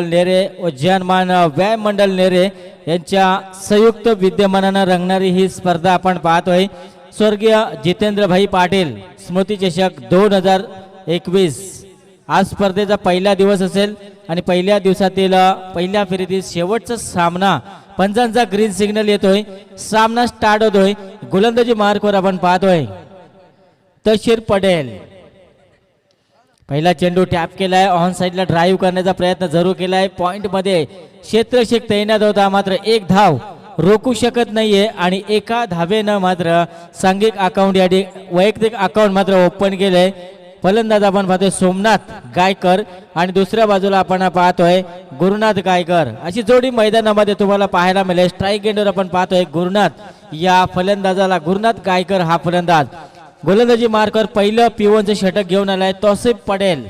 नेरे व जनमान व्यायाम मंडळ नेरे यांच्या संयुक्त विद्यमानानं रंगणारी ही स्पर्धा आपण पाहतोय। स्वर्गीय जितेंद्रभाई पाटील स्मृती चषक 2021 आज स्पर्धेचा पहिला दिवस असेल आणि पहिल्या दिवसातील पहिल्या फेरीतील शेवटचा सामना पंचांचा ग्रीन सिग्नल येतोय। सामना स्टार्ट होतोय। गोलंदाजी मार्कवर आपण पाहतोय तशीर पटेल पहिला चेंडू टॅप केलाय। ऑन साइडला ड्राइव्ह करण्याचा प्रयत्न जरूर केलाय। पॉइंट मध्ये क्षेत्ररक्षक तैनात होता मात्र एक धाव रोखू शकत नाहीये आणि एका धावेनं मात्र सांघिक अकाउंट या वैयक्तिक अकाउंट मात्र ओपन केले। फलंदाज आपण पाहतोय सोमनाथ गायकर आणि दुसऱ्या बाजूला आपण पाहतोय गुरुनाथ गायकर अशी जोडी मैदानामध्ये तुम्हाला पाहायला मिळेल। स्ट्राइक एंडवर आपण पाहतोय गुरुनाथ या फलंदाजाला गुरुनाथ गायकर हा फलंदाज गोलंदाजी मार्कवर पहिलं पिवनचं षटक घेऊन आलाय तौसिफ पटेल।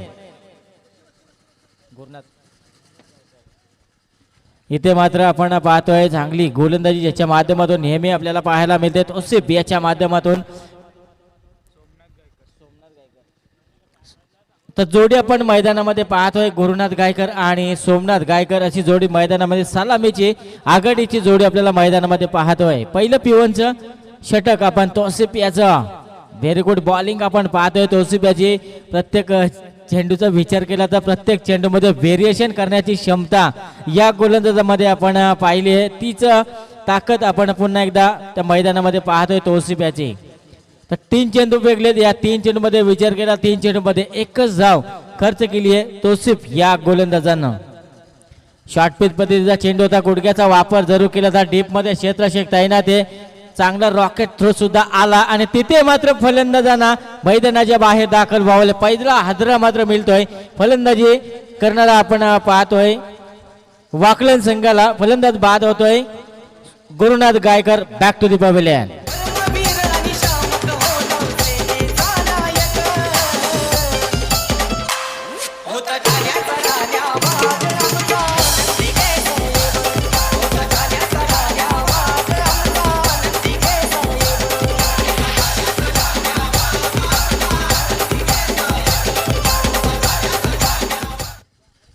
इथे मात्र आपण पाहतोय चांगली गोलंदाजी ज्याच्या माध्यमातून नेहमी आपल्याला पाहायला मिळते तौसिफ याच्या माध्यमातून तर जोडी आपण मैदानामध्ये पाहतोय गुरुनाथ गायकर आणि सोमनाथ गायकर अशी जोडी मैदानामध्ये सलामीची आघाडीची जोडी आपल्याला मैदानामध्ये पाहतोय। पहिलं पिवनचं षटक आपण तौसिफ याचं व्हेरी गुड बॉलिंग आपण पाहतोय। तौसिफ याची प्रत्येक चेंडूचा विचार केला तर प्रत्येक चेंडूमध्ये व्हेरिएशन करण्याची क्षमता या गोलंदाजामध्ये आपण पाहिली आहे। तीच ताकद आपण पुन्हा एकदा त्या मैदानामध्ये पाहतोय तौसिफ याची। तर 3 चेंडू वेगळे या 3 चेंडू मध्ये विचार केला 3 चेंडू मध्ये एकच धाव खर्च केली आहे तौसिफ या गोलंदाजानं। शॉर्ट पिच पद्धतीचा चेंडू होता गुडघ्याचा वापर जरूर केला था। डीप मध्ये क्षेत्ररक्षक तैनात आहे। चांगला रॉकेट थ्रो सुद्धा आला आणि तिथे मात्र फलंदाजांना मैदानाच्या बाहेर दाखल व्हावले। पहिला हादरा मात्र मिळतोय फलंदाजी करणारा आपण पाहतोय वाकलन संघाला। फलंदाज बाद होतोय Gurunath Gaikar. Back to the pavilion.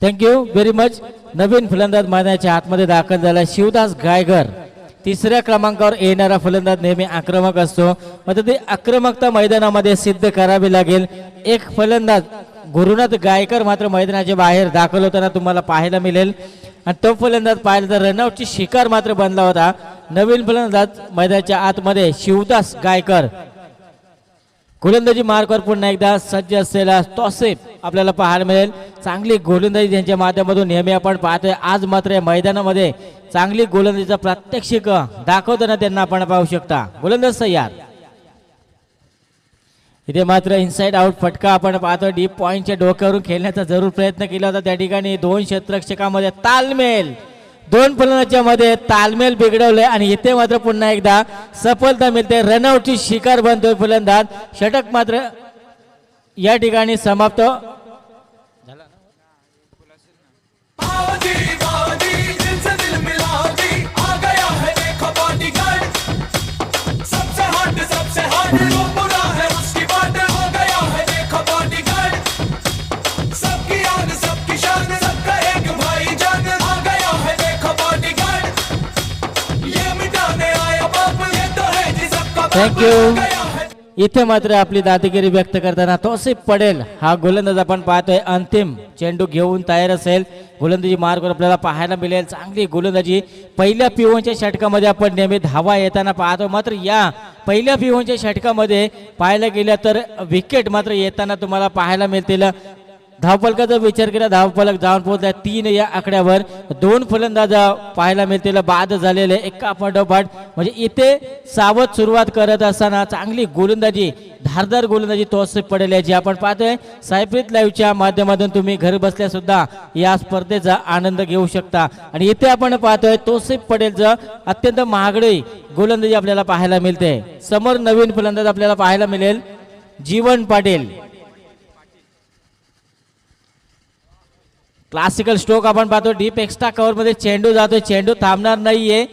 Thank you very much. नवीन फलंदाज मैदानाच्या आतमध्ये दाखल झाला शिवदास गायकर। तिसऱ्या क्रमांकावर येणारा फलंदाज नेहमी आक्रमक असतो मात्र ते आक्रमकता मैदानामध्ये सिद्ध करावी लागेल। एक फलंदाज गुरुनाथ गायकर मात्र मैदानाच्या बाहेर दाखल होताना तुम्हाला पाहायला मिळेल आणि तो फलंदाज पाहिला तर रनआउटची शिकार मात्र बनला होता। नवीन फलंदाज मैदानाच्या आतमध्ये शिवदास गायकर। गोलंदाजी मार्कवर पुन्हा एकदा सज्ज असलेला तौसिफ आपल्याला पाहायला मिळेल। चांगली गोलंदाजी त्यांच्या माध्यमातून नेहमी आपण पाहतोय। आज मात्र या मैदानामध्ये चांगली गोलंदाजीचा प्रात्यक्षिक दाखवताना त्यांना आपण पाहू शकता। गोलंदाज तयार। इथे मात्र इनसाइड आउट फटका आपण पाहतोय। डीप पॉइंटच्या डोक्यावरून खेळण्याचा जरूर प्रयत्न केला होता। त्या ठिकाणी 2 क्षेत्ररक्षकांमध्ये तालमेल 2 फलंदाजांच्या मध्ये तालमेल बिघडवले आणि इथे मात्र पुन्हा एकदा सफलता मिळते। रनआउटची शिकार बनतोय फलंदाज। षटक मात्र या ठिकाणी समाप्त थँक्यू। इथे मात्र आपली दादागिरी व्यक्त करताना तौसिफ पटेल हा गोलंदाज आपण पाहतोय अंतिम चेंडू घेऊन तयार असेल। गोलंदाजी मार्कवर आपल्याला पाहायला मिळेल चांगली गोलंदाजी। पहिल्या पिवनच्या षटकामध्ये आपण नेहमी धावा येताना पाहतो मात्र या पहिल्या पिवनच्या षटकामध्ये पाहायला गेलं तर विकेट मात्र येताना तुम्हाला पाहायला मिळतील। धावफलकाचा विचार केला धावफलक जाऊन पोहोचला 3 या आकड्यावर। 2 फलंदाज पाहायला मिळतील बाद झालेले एका पाठोपाठ। म्हणजे इथे सावध सुरुवात करत असताना चांगली गोलंदाजी धारदार गोलंदाजी तौसिफ पटेल याची आपण पाहतोय। सायप्रीत लाईव्हच्या माध्यमातून तुम्ही घर बसल्या सुद्धा या स्पर्धेचा आनंद घेऊ शकता आणि इथे आपण पाहतोय तौसिफ पटेलचं अत्यंत महागडी गोलंदाजी आपल्याला पाहायला मिळते। समोर नवीन फलंदाज आपल्याला पाहायला मिळेल जीवन पाटील। क्लासिकल स्ट्रोक आपण पाहतो। डीप एक्स्ट्रा कव्हर मध्ये चेंडू जातोय। चेंडू थांबणार नाहीये।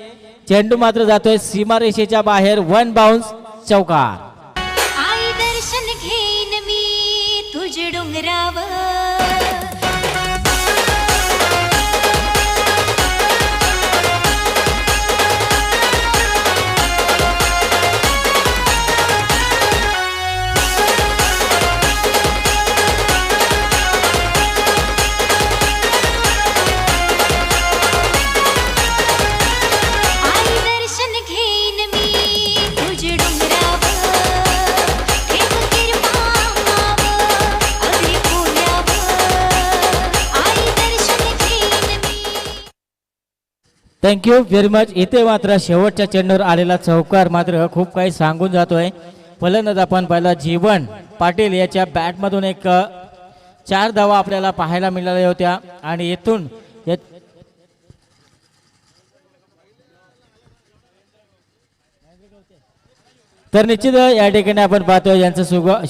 चेंडू मात्र जातोय सीमारेषेच्या बाहेर। 1 बाउन्स चौकार। आई दर्शन घेईन मी तुझ डोंगरावर थँक्यू व्हेरी मच. इथे मात्र शेवटच्या चेंडूवर आलेला चौकार मात्र खूप काही सांगून जातोय. फलंदाज आपण पहिला जीवन पाटील याच्या बॅटमधून एक 4 धावा आपल्याला पाहायला मिळाल्या होत्या आणि येथून तर निश्चित या ठिकाणी आपण पाहतोय यांचं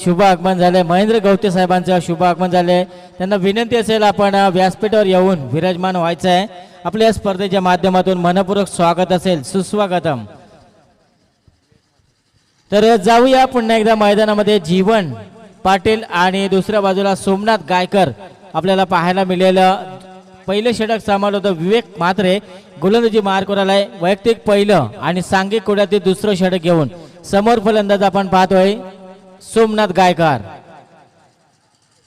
शुभ आगमन झालंय. महेंद्र गवते साहेबांचं शुभ आगमन झालंय. त्यांना विनंती असेल आपण व्यासपीठावर येऊन विराजमान व्हायचं आहे. आपल्या या स्पर्धेच्या माध्यमातून मनपूर्वक स्वागत असेल, सुस्वागतम. तर जाऊया पुन्हा एकदा मैदानामध्ये जीवन पाटील आणि दुसऱ्या बाजूला सोमनाथ गायकर आपल्याला पाहायला मिळेलं. पहिलं षटक सांभाळलं होतं विवेक म्हात्रे, गोलंदाजी मार करायलाय वैयक्तिक पहिलं आणि सांघिक कोड्यातील दुसरं षटक घेऊन समोर फलंदाज आपण पाहतोय सोमनाथ गायकर.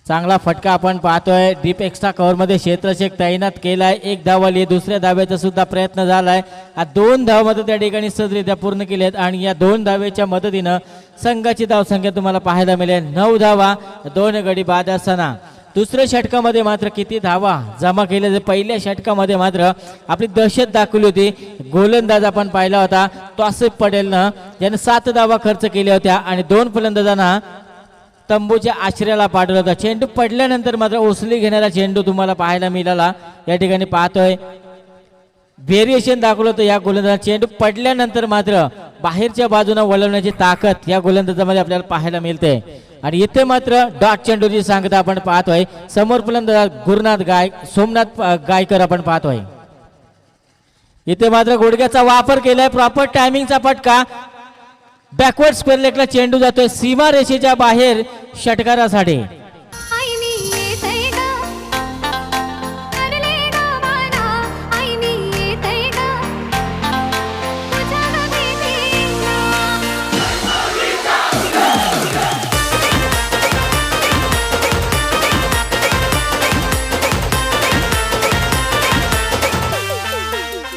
चांगला फटका आपण पाहतोय. डीप एक्स्ट्रा कव्हर मध्ये क्षेत्रक्षक तैनात केलाय. 1 धाव आली. दुसऱ्या धावेचा सुद्धा प्रयत्न झालाय. 2 धाव मध्ये त्या ठिकाणी सहजरित्या पूर्ण केलेत आणि या 2 धावेच्या मदतीनं संघाची धावसंख्या तुम्हाला पाहायला मिळेल 9 धावा, 2 गडी बाद असताना. दुसऱ्या षटकामध्ये मात्र किती धावा जमा केल्या. पहिल्या षटकामध्ये मात्र आपली दहशत दाखवली होती. गोलंदाज आपण पाहिला होता तौसिफ पटेलनं, ज्याने 7 धावा खर्च केल्या होत्या आणि 2 फलंदाजांना तंबूच्या आश्रयाला पाठवलं होतं. चेंडू पडल्यानंतर मात्र उचली घेणारा चेंडू तुम्हाला पाहायला मिळाला. या ठिकाणी पाहतोय व्हेरिएशन दाखवलं होतं या गोलंदाज. चेंडू पडल्यानंतर मात्र बाहेरच्या बाजूने वळवण्याची ताकद या गोलंदाजामध्ये आपल्याला पाहायला मिळते. आणि इथे मात्र डॉट चेंडूची सांगता आपण पाहतोय. समोर फलंदाज सोमनाथ गायकर आपण पाहतोय. इथे मात्र गुडघ्याचा वापर केलाय. प्रॉपर टायमिंगचा फटका. बॅकवर्ड स्क्वेअर लेगला चेंडू जातोय सीमा रेषेच्या बाहेर षटकारासाठी.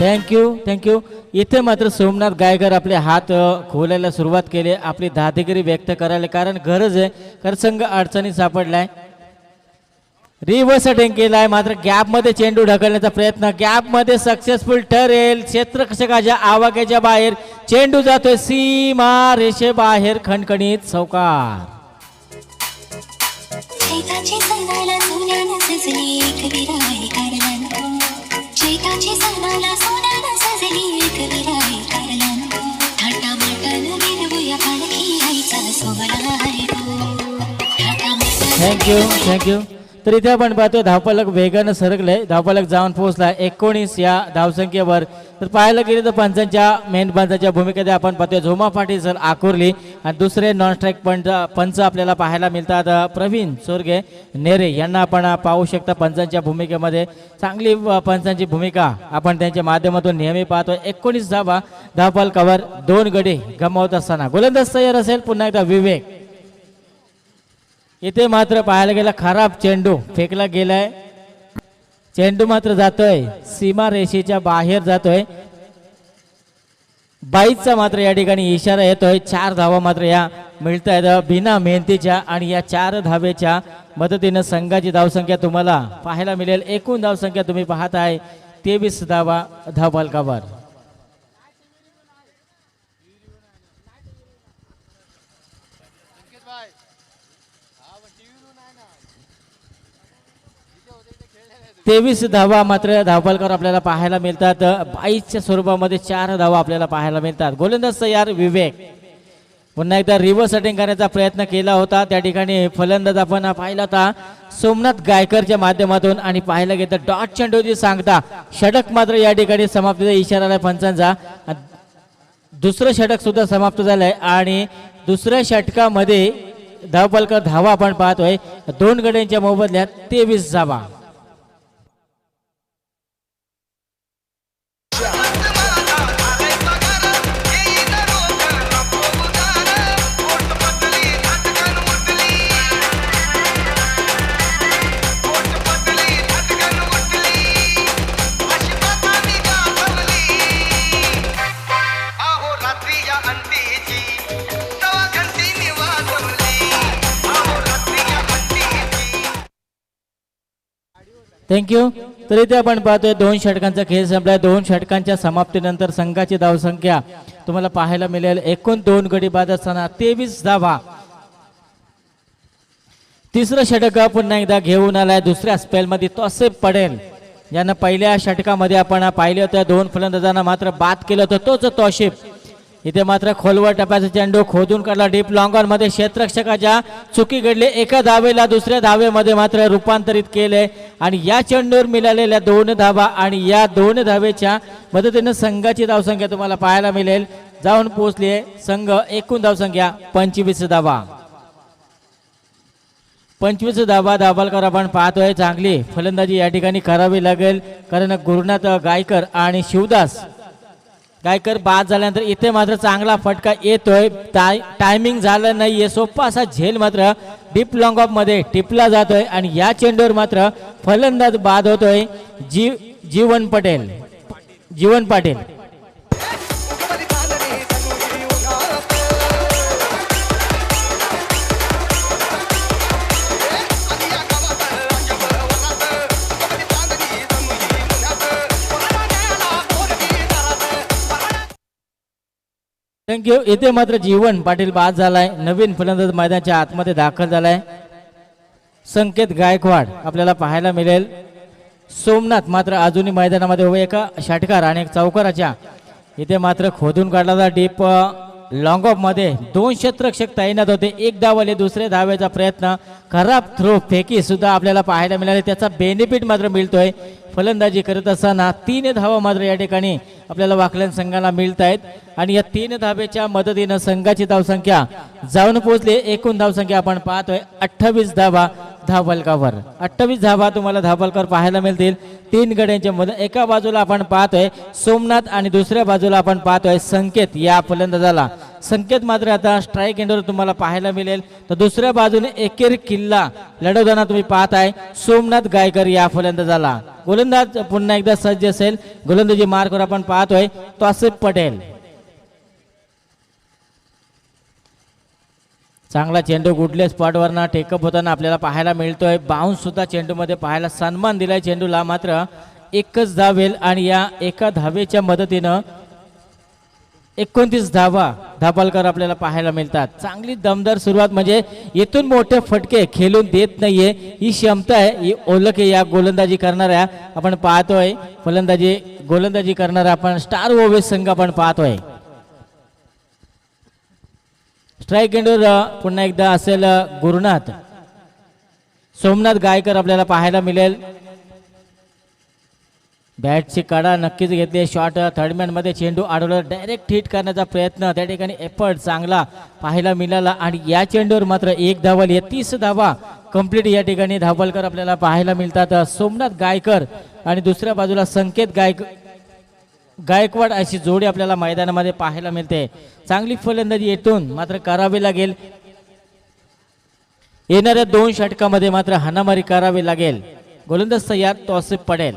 थँक्यू. इथे मात्र सोमनाथ गायकर आपले हात खोलायला सुरुवात केली, आपली दादेगिरी व्यक्त करायला, कारण गरज आहे, कारण संघ अडचणीत सापडलाय. रिव्हर्स अटॅक केलाय मात्र गॅप मध्ये चेंडू ढकलण्याचा प्रयत्न गॅप मध्ये सक्सेसफुल ठरेल. क्षेत्ररक्षकाच्या आवाक्याच्या बाहेर चेंडू जातोय सीमा रेषे बाहेर. खणखणीत चौकार. थँक्यू. तर इथे आपण पाहतो धावफलक वेगानं सरकलंय. धावफलक जाऊन पोहोचला 19 या धावसंख्येवर. तर पाहायला गेले तर पंचांच्या मेन पंचांच्या भूमिकेत आपण पाहतोय झोमा पाटील सर आकुर्ली आणि दुसरे नॉन स्ट्राईक पंच आपल्याला पाहायला मिळतात प्रवीण सोरगे नेरे यांना आपण पाहू शकता पंचांच्या भूमिकेमध्ये. चांगली पंचांची भूमिका आपण त्यांच्या माध्यमातून नेहमी पाहतोय. 19 धावा धावफलकावर 2 गडी गमावत असताना गोलंदाज तयार असेल पुन्हा एकदा विवेक. इथे मात्र पाहायला गेला खराब चेंडू फेकला गेलाय. चेंडू मात्र जातोय सीमा रेषेच्या बाहेर जातोय. 22चा मात्र या ठिकाणी इशारा येतोय. 4 धावा मात्र या मिळत आहेत बिना मेहनतीच्या आणि या 4 धावेच्या मदतीनं संघाची धावसंख्या तुम्हाला पाहायला मिळेल. एकूण धावसंख्या तुम्ही पाहताय 23 धावा धावफलकावर. तेवीस धावा मात्र धावफलकावर आपल्याला पाहायला मिळतात. 22च्या स्वरूपामध्ये 4 धावा आपल्याला पाहायला मिळतात. गोलंदाज तयार विवेक. पुन्हा एकदा रिव्हर्स अटॅक करण्याचा प्रयत्न केला होता. त्या ठिकाणी फलंदाज आपण पाहिला होता सोमनाथ गायकरच्या माध्यमातून आणि पाहायला गेलं डॉट चेंडूची सांगता षटक मात्र या ठिकाणी समाप्तीचा इशारा आहे पंचांचा. दुसरं षटक सुद्धा समाप्त झालंय आणि दुसऱ्या षटकामध्ये धावफलकावर धावा आपण पाहतोय 2 गड्यांच्या मोबदल्यात 23 धावा. थँक्यू. तर इथे आपण पाहतोय 2 षटकांचा खेळ संपलाय. 2 षटकांच्या समाप्तीनंतर संघाची धावसंख्या तुम्हाला पाहायला मिळेल एकूण 2 गडी बाद असताना 23 धावा. तिसरं षटक पुन्हा एकदा घेऊन आलाय दुसऱ्या स्पेलमध्ये तोसेफ पटेल यांना पहिल्या षटकामध्ये आपण पाहिले होते 2 फलंदाजांना मात्र बाद केलं होतं तोच तोशिफ. इथे मात्र खोलवर टप्प्याचा चेंडू खोदून काढला डीप लॉंग ऑन मध्ये क्षेत्ररक्षकाच्या चुकी घडली. एका धावेला दुसऱ्या धावेमध्ये मात्र रूपांतरित केले आणि या चेंडूवर मिळालेल्या 2 धावा आणि या 2 धावेच्या मदतीने संघाची धावसंख्या तुम्हाला पाहायला मिळेल जाऊन पोहोचली आहे. संघ एकूण धावसंख्या 25 धावा. 25 धावा धाबालकर आपण पाहतोय. चांगली फलंदाजी या ठिकाणी करावी लागेल कारण गुरुनाथ गायकर आणि शिवदास गायकर बाद झाल्यानंतर इथे मात्र चांगला फटका येतोय. टायमिंग झालं नाहीये. सोपा असा झेल मात्र डीप लॉंग ऑफ मध्ये टिपला जातोय आणि या चेंडूवर मात्र फलंदाज बाद होतोय जीवन पाटील. थँक्यू. इथे मात्र जीवन पाटील बाद झालाय. नवीन फलंदाज मैदानाच्या आतमध्ये दाखल झालाय. संकेत गायकवाड आपल्याला पाहायला मिळेल. सोमनाथ मात्र अजूनही मैदानामध्ये उभे एका षटकार आणि एक चौकाराच्या इथे मात्र खोदून काढला डीप लॉंग ऑफ मध्ये 2 क्षेत्ररक्षक तैनात होते. एक धाव आले. दुसऱ्या धावेचा प्रयत्न खराब थ्रो फेकी सुद्धा आपल्याला पाहायला मिळाले. त्याचा बेनिफिट मात्र मिळतोय. फलंदाजी करत असताना 3 धावा मात्र या ठिकाणी आपल्याला वाकलन संघाला मिळत आहेत आणि या 3 धावेच्या मदतीनं संघाची धावसंख्या जाऊन पोहोचली. एकूण धावसंख्या आपण पाहतोय 28 धावा धावफलकावर. 28 धावा तुम्हाला धावफलकावर पाहायला मिळतील 3 गड्यांच्या मध्ये. एका बाजूला आपण पाहतोय सोमनाथ आणि दुसऱ्या बाजूला आपण पाहतोय संकेत या फलंदाजाला. संकेत मात्र आता स्ट्राईक एंडवर तुम्हाला पाहायला मिळेल. तर दुसऱ्या बाजूने एकेरी किल्ला लढवताना तुम्ही पाहताय सोमनाथ गायकर या फलंदाजाला. गोलंदाज पुन्हा एकदा सज्ज असेल. गोलंदाजी मार्कवर आपण पाहतोय तोसेफ पटेल. चांगला चेंडू गुडले स्पॉटवर ना टेकअप होताना आपल्याला पाहायला मिळतोय. बाउन्स सुद्धा चेंडूमध्ये पाहायला सन्मान दिलाय चेंडूला. मात्र एकच धावेल आणि या एका धावेच्या मदतीनं 29 धावा धापालकर आपल्याला पाहायला मिळतात. चांगली दमदार सुरुवात म्हणजे येथून मोठे फटके खेळून देत नाहीये ही क्षमता आहे ही ओळख आहे या गोलंदाजी करणाऱ्या. आपण पाहतोय गोलंदाजी करणारा आपण स्टार ओवेस संघ आपण पाहतोय. स्ट्राईक एंडवर पुन्हा एकदा असेल गुरुनाथ. सोमनाथ गायकर आपल्याला पाहायला मिळेल. बॅटची कडा नक्कीच घेतली. शॉट थर्डमॅन मध्ये चेंडू अडवला. डायरेक्ट हिट करण्याचा प्रयत्न त्या ठिकाणी एफर्ट चांगला पाहायला मिळाला आणि या चेंडूवर मात्र 1 धाव आली. 30 धावा कंप्लीट या ठिकाणी धावलकर आपल्याला पाहायला मिळतात. सोमनाथ गायकर आणि दुसऱ्या बाजूला संकेत गायकवाड अशी जोडी आपल्याला मैदानामध्ये पाहायला मिळते. चांगली फलंदाजी येथून मात्र करावी लागेल. येणाऱ्या 2 षटकामध्ये मात्र हाणामारी करावी लागेल. गोलंदाज तयार तोसेफ पटेल.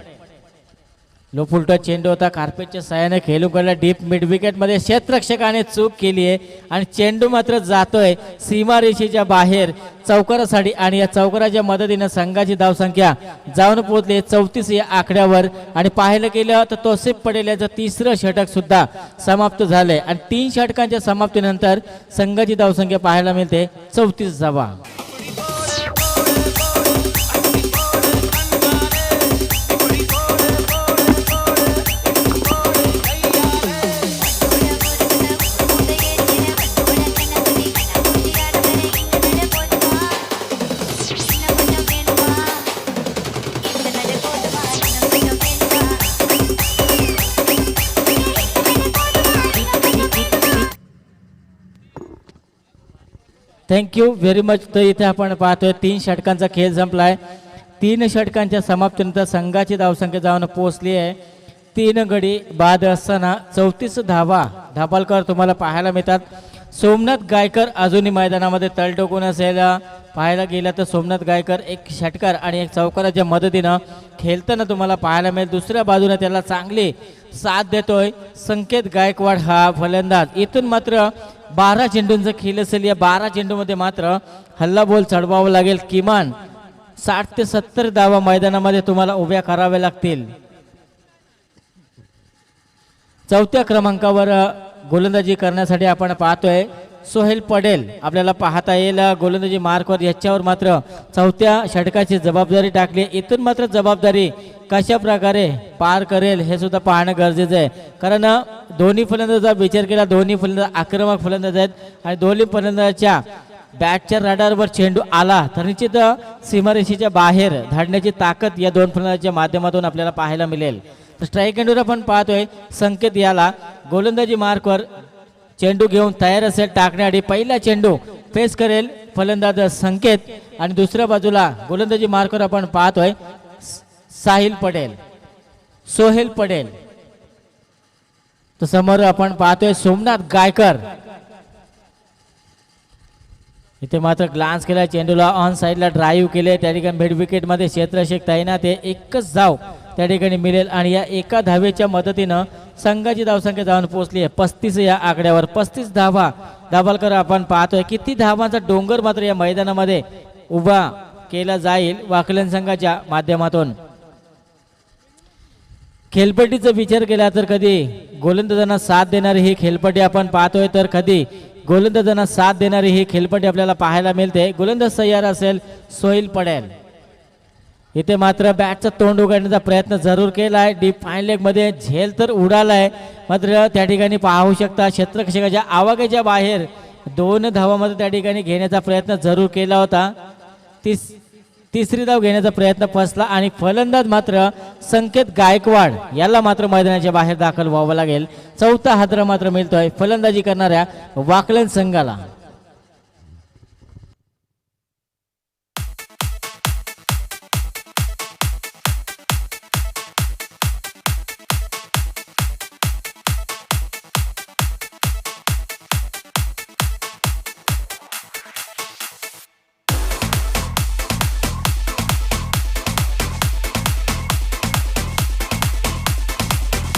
लो फुलटा चेंडू होता कार्पेटच्या सहाय्याने खेळून काढला डीप मिड विकेट मध्ये. क्षेत्ररक्षकाने चूक केली आहे आणि चेंडू मात्र जातोय सीमारेषेच्या बाहेर चौकारासाठी आणि या चौकाराच्या मदतीने संघाची धावसंख्या जाऊन पोहोचली 34 या आकड्यावर. आणि पाहायला गेलं तर तोसेफ पटेल याचं 3रं षटक सुद्धा समाप्त झालंय आणि 3 षटकांच्या समाप्तीनंतर संघाची धावसंख्या पाहायला मिळते 34 धावा. Thank you very much. तर इथे आपण पाहतोय 3 षटकांचा खेळ संपलाय. 3 षटकांच्या समाप्तीनंतर संघाची धावसंख्या जाऊन पोहोचली आहे 3 गडी बाद असताना 34 धावा धापालकर तुम्हाला पाहायला मिळतात. सोमनाथ गायकर अजूनही मैदानामध्ये तळ टोकून असेल. पाहायला गेलं तर सोमनाथ गायकर एक षटकार आणि एक चौकाराच्या मदतीनं खेळताना तुम्हाला पाहायला मिळेल. दुसऱ्या बाजूने त्याला चांगली साथ देतोय संकेत गायकवाड हा फलंदाज. इथून मात्र 12 चेंडूंचा खेळ असेल. या 12 चेंडूमध्ये मात्र हल्ला बॉल चढवावा लागेल. किमान 60 ते 70 धावा मैदानामध्ये तुम्हाला उभ्या कराव्या लागतील. चौथ्या क्रमांकावर गोलंदाजी करण्यासाठी आपण पाहतोय सोहेल पटेल आपल्याला पाहता येईल गोलंदाजी मार्कवर. याच्यावर मात्र चौथ्या षटकाची जबाबदारी टाकली. इथून मात्र जबाबदारी कशा प्रकारे पार करेल हे सुद्धा पाहणं गरजेचं आहे, कारण दोन्ही फलंदाजाचा विचार केला, दोन्ही फलंदाज आक्रमक फलंदाज आहेत आणि दोन्ही फलंदाजाच्या बॅटच्या रडारवर चेंडू आला तर निश्चित सीमारेषेच्या बाहेर धाडण्याची ताकद या दोन फलंदाजाच्या माध्यमातून आपल्याला पाहायला मिळेल. स्ट्राईक एंडवर आपण पाहतोय संकेत याला गोलंदाजी मार्कवर चेंडू घेऊन तयार असेल टाकण्याआधी. पहिला चेंडू फेस करेल फलंदाज संकेत आणि दुसऱ्या बाजूला गोलंदाजी मार्कवर आपण पाहतोय साहिल पटेल, सोहेल पटेल. तर समोर आपण पाहतोय सोमनाथ गायकर. इथे मात्र ग्लान्स केला चेंडूला, ऑन साइडला ड्राईव्ह केले. त्या ठिकाणी मिड विकेट मध्ये क्षेत्ररक्षक तैनात आहे. एकच धाव त्या ठिकाणी मिळेल आणि या एका धावेच्या मदतीनं संघाची धावसंख्या जाऊन पोहोचली आहे 35 या आकड्यावर. 35 धावा दाभालकर आपण पाहतोय. किती धावांचा डोंगर मात्र या मैदानामध्ये उभा केला जाईल वाकलन संघाच्या माध्यमातून. खेळपट्टीचा विचार केला तर कधी गोलंदाजांना साथ देणारी ही खेळपट्टी आपण पाहतोय, तर कधी गोलंदाजांना साथ देणारी ही खेळपट्टी आपल्याला पाहायला मिळते. गोलंदाज तयार असेल सोहेल पटेल. इथे मात्र बॅटचा तोंड उघडण्याचा प्रयत्न जरूर केलाय. डीप फाईन लेग मध्ये झेल तर उडालाय, मात्र त्या ठिकाणी पाहू शकता क्षेत्ररक्षकाच्या आवाक्याच्या बाहेर 2 धावामध्ये त्या ठिकाणी घेण्याचा प्रयत्न जरूर केला होता. तिसरी धाव घेण्याचा प्रयत्न फसला आणि फलंदाज मात्र संकेत गायकवाड याला मात्र मैदानाच्या बाहेर दाखल व्हावं लागेल. चौथा हादरा मात्र मिळतोय फलंदाजी करणाऱ्या वाकलन संघाला.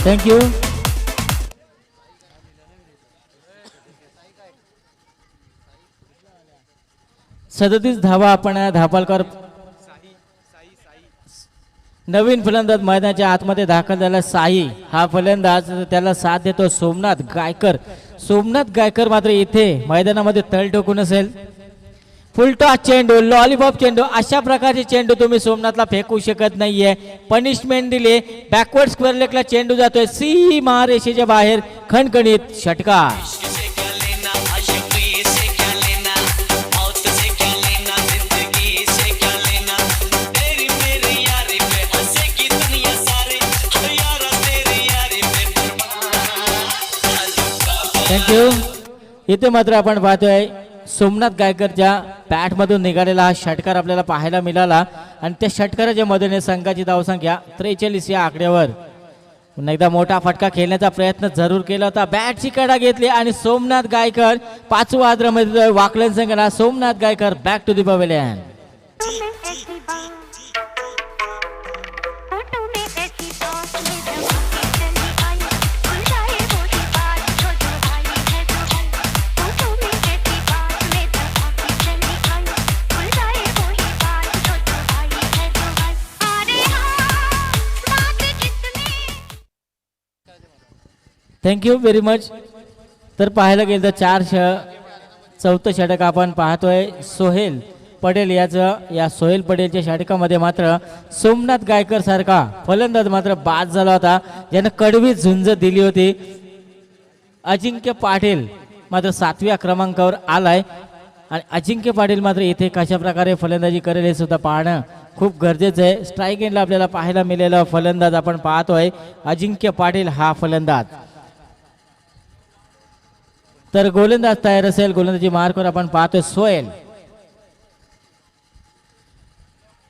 थँक्यू. सदतीस धावा आपण धापालकर नवीन फलंदाज मैदानाच्या आतमध्ये दाखल झाला. साई हा फलंदाज त्याला साथ देतो सोमनाथ गायकर. सोमनाथ गायकर मात्र इथे मैदानामध्ये तळ ठोकून असेल. फुलटॉस चेंडू, लॉलीपॉप चेंडू, अशा प्रकारचे चेंडू तुम्ही सोमनाथला फेकू शकत नाहीये. पनिशमेंट दिली. बॅकवर्ड स्क्वेअर लेगला चेंडू जातोय सीमा रेषेच्या बाहेर. खणखणीत षटकार. थँक्यू. इथे मात्र आपण पाहतोय सोमनाथ गायकरच्या बॅटमधून निघालेला हा षटकार आपल्याला पाहायला मिळाला आणि त्या षटकाराच्या मदतीने संघाची धावसंख्या 43 या आकड्यावर. पुन्हा एकदा मोठा फटका खेळण्याचा प्रयत्न जरूर केला होता. बॅटची कडा घेतली आणि सोमनाथ गायकर 5व्या आद्रामध्ये वाकलन संघाला. Somnath Gaikar back to the pavilion. Thank you very much. तर पाहायला गेलं तर चौथं षटक आपण पाहतोय सोहेल पटेल याचं. या सोहेल पटेलच्या षटकामध्ये मात्र सोमनाथ गायकर सारखा फलंदाज मात्र बाद झाला होता, ज्यानं कडवी झुंज दिली होती. अजिंक्य पाटील मात्र 7व्या क्रमांकावर आलाय आणि अजिंक्य पाटील मात्र इथे कशा प्रकारे फलंदाजी करेल हे सुद्धा पाहणं खूप गरजेचं आहे. स्ट्राईक एंडला आपल्याला पाहायला मिळालेला फलंदाज आपण पाहतोय अजिंक्य पाटील हा फलंदाज. तर गोलंदाज तयार असेल. गोलंदाजी मार्कवर आपण पाहतोय सोहेल.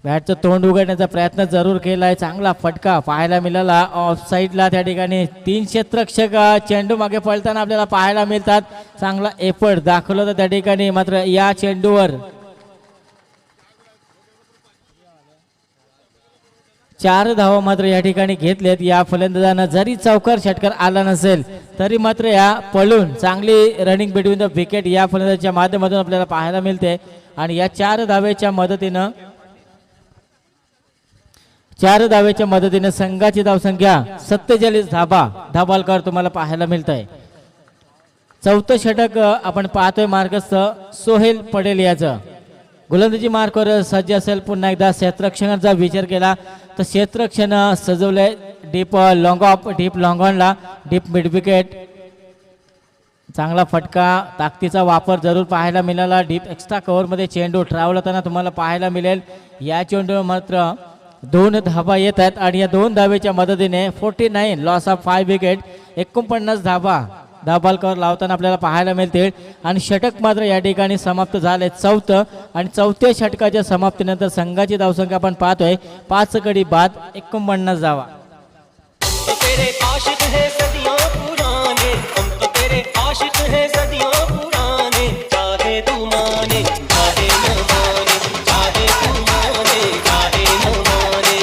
बॅटचं तोंड उघडण्याचा प्रयत्न जरूर केलाय. चांगला फटका पाहायला मिळाला ऑफ साईडला. त्या ठिकाणी 3 क्षेत्ररक्षक चेंडू मागे पळताना आपल्याला पाहायला मिळतात. चांगला एफर्ट दाखवला होता त्या ठिकाणी. मात्र या चेंडूवर 4 धावा मात्र या ठिकाणी घेतलेत या फलंदाजांना. जरी चौकार षटकार आला नसेल तरी मात्र या पळून चांगली रनिंग बिटवीन द विकेट या फलंदाजाच्या माध्यमातून आपल्याला पाहायला मिळते आणि या 4 धावेच्या मदतीनं 4 धावेच्या मदतीने संघाची धावसंख्या 47 धाबा धाबालकर तुम्हाला पाहायला मिळत आहे. चौथं षटक आपण पाहतोय मार्गस्थ सोहेल पटेल याचं. गोलंदाजी मार्कवर सज्ज असेल. पुन्हा एकदा क्षेत्ररक्षणाचा विचार केला तर क्षेत्ररक्षण सजवलंय deep long off, deep long ऑनला, डीप मिड विकेट. चांगला फटका, ताकदीचा वापर जरूर पाहायला मिळाला. डीप एक्स्ट्रा कव्हरमध्ये चेंडू ट्रॅव्हल होताना तुम्हाला पाहायला मिळेल. या चेंडूवर मात्र 2 धाबा येत आहेत आणि या 2 धावेच्या मदतीने 49 लॉस ऑफ 5 विकेट 49 धाबा धाबालकर लावताना आपल्याला पाहायला मिळतील. आणि षटक मात्र या ठिकाणी समाप्त झाले चौथं. आणि चौथ्या षटकाच्या समाप्तीनंतर संघाची धावसंख्या आपण पाहतोय 5 गडी बाद 49 धावा. तो तेरे आशिक है सदियों पुराने, हम तो तेरे आशिक है सदियों पुराने, चाहे तू माने चाहे न माने, चाहे तू माने चाहे न माने.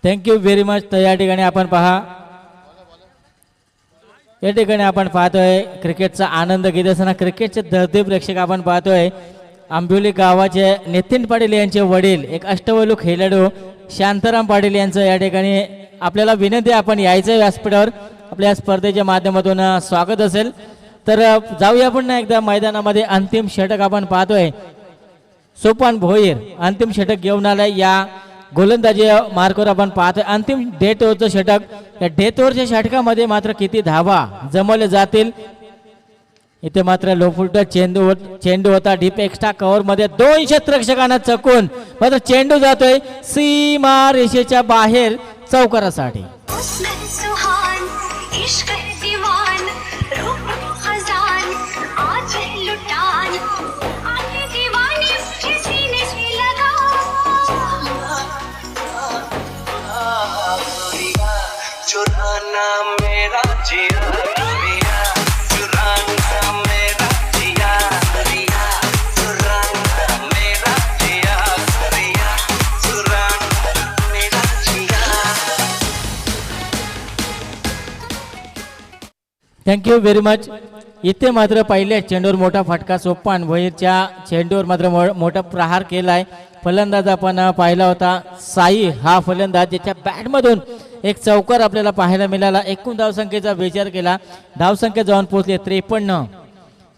Thank you very much. तर या ठिकाणी आपण पहा, या ठिकाणी आपण पाहतोय क्रिकेटचा आनंद घेत असताना क्रिकेटचे दर्दी प्रेक्षक आपण पाहतोय. आंबिवली गावाचे नितीन पाटील यांचे वडील, एक अष्टवैलू खेळाडू शांताराम पाटील यांचं या ठिकाणी आपल्याला विनंती, आपण यायचं व्यासपीठावर. आपल्या स्पर्धेच्या माध्यमातून स्वागत असेल. तर जाऊया पुन्हा एकदा मैदानामध्ये. अंतिम षटक आपण पाहतोय. सोपान भोईर अंतिम षटक घेऊन आलाय. या गोलंदाजी मार्कवर आपण पाहतोय अंतिम डेथ ओव्हरचं षटक. या डेथ ओव्हरच्या षटकामध्ये मात्र किती धावा जमवले जातील. इथे मात्र लोफुल्ट चेंडू होता डीप एक्स्ट्रा कव्हर मध्ये 2 क्षेत्ररक्षकांना चकून मात्र चेंडू जातोय सीमा रेषेच्या बाहेर चौकारासाठी. चुराना मेरा जिया रिया, चुराना मेरा जिया रिया, चुराना मेरा जिया रिया, चुराना मेरा जिया. Thank you very much. इथे मात्र पहिल्या चेंडूवर मोठा फटका. सोपान भोईरच्या चेंडूवर मात्र मोठा प्रहार केलाय. फलंदाज आपण पाहिला होता साई, हा फलंदाज ज्याच्या बॅटमधून एक चौकार आपल्याला पाहायला मिळाला. एकूण धावसंख्येचा विचार केला, धावसंख्या जाऊन पोहोचली 53.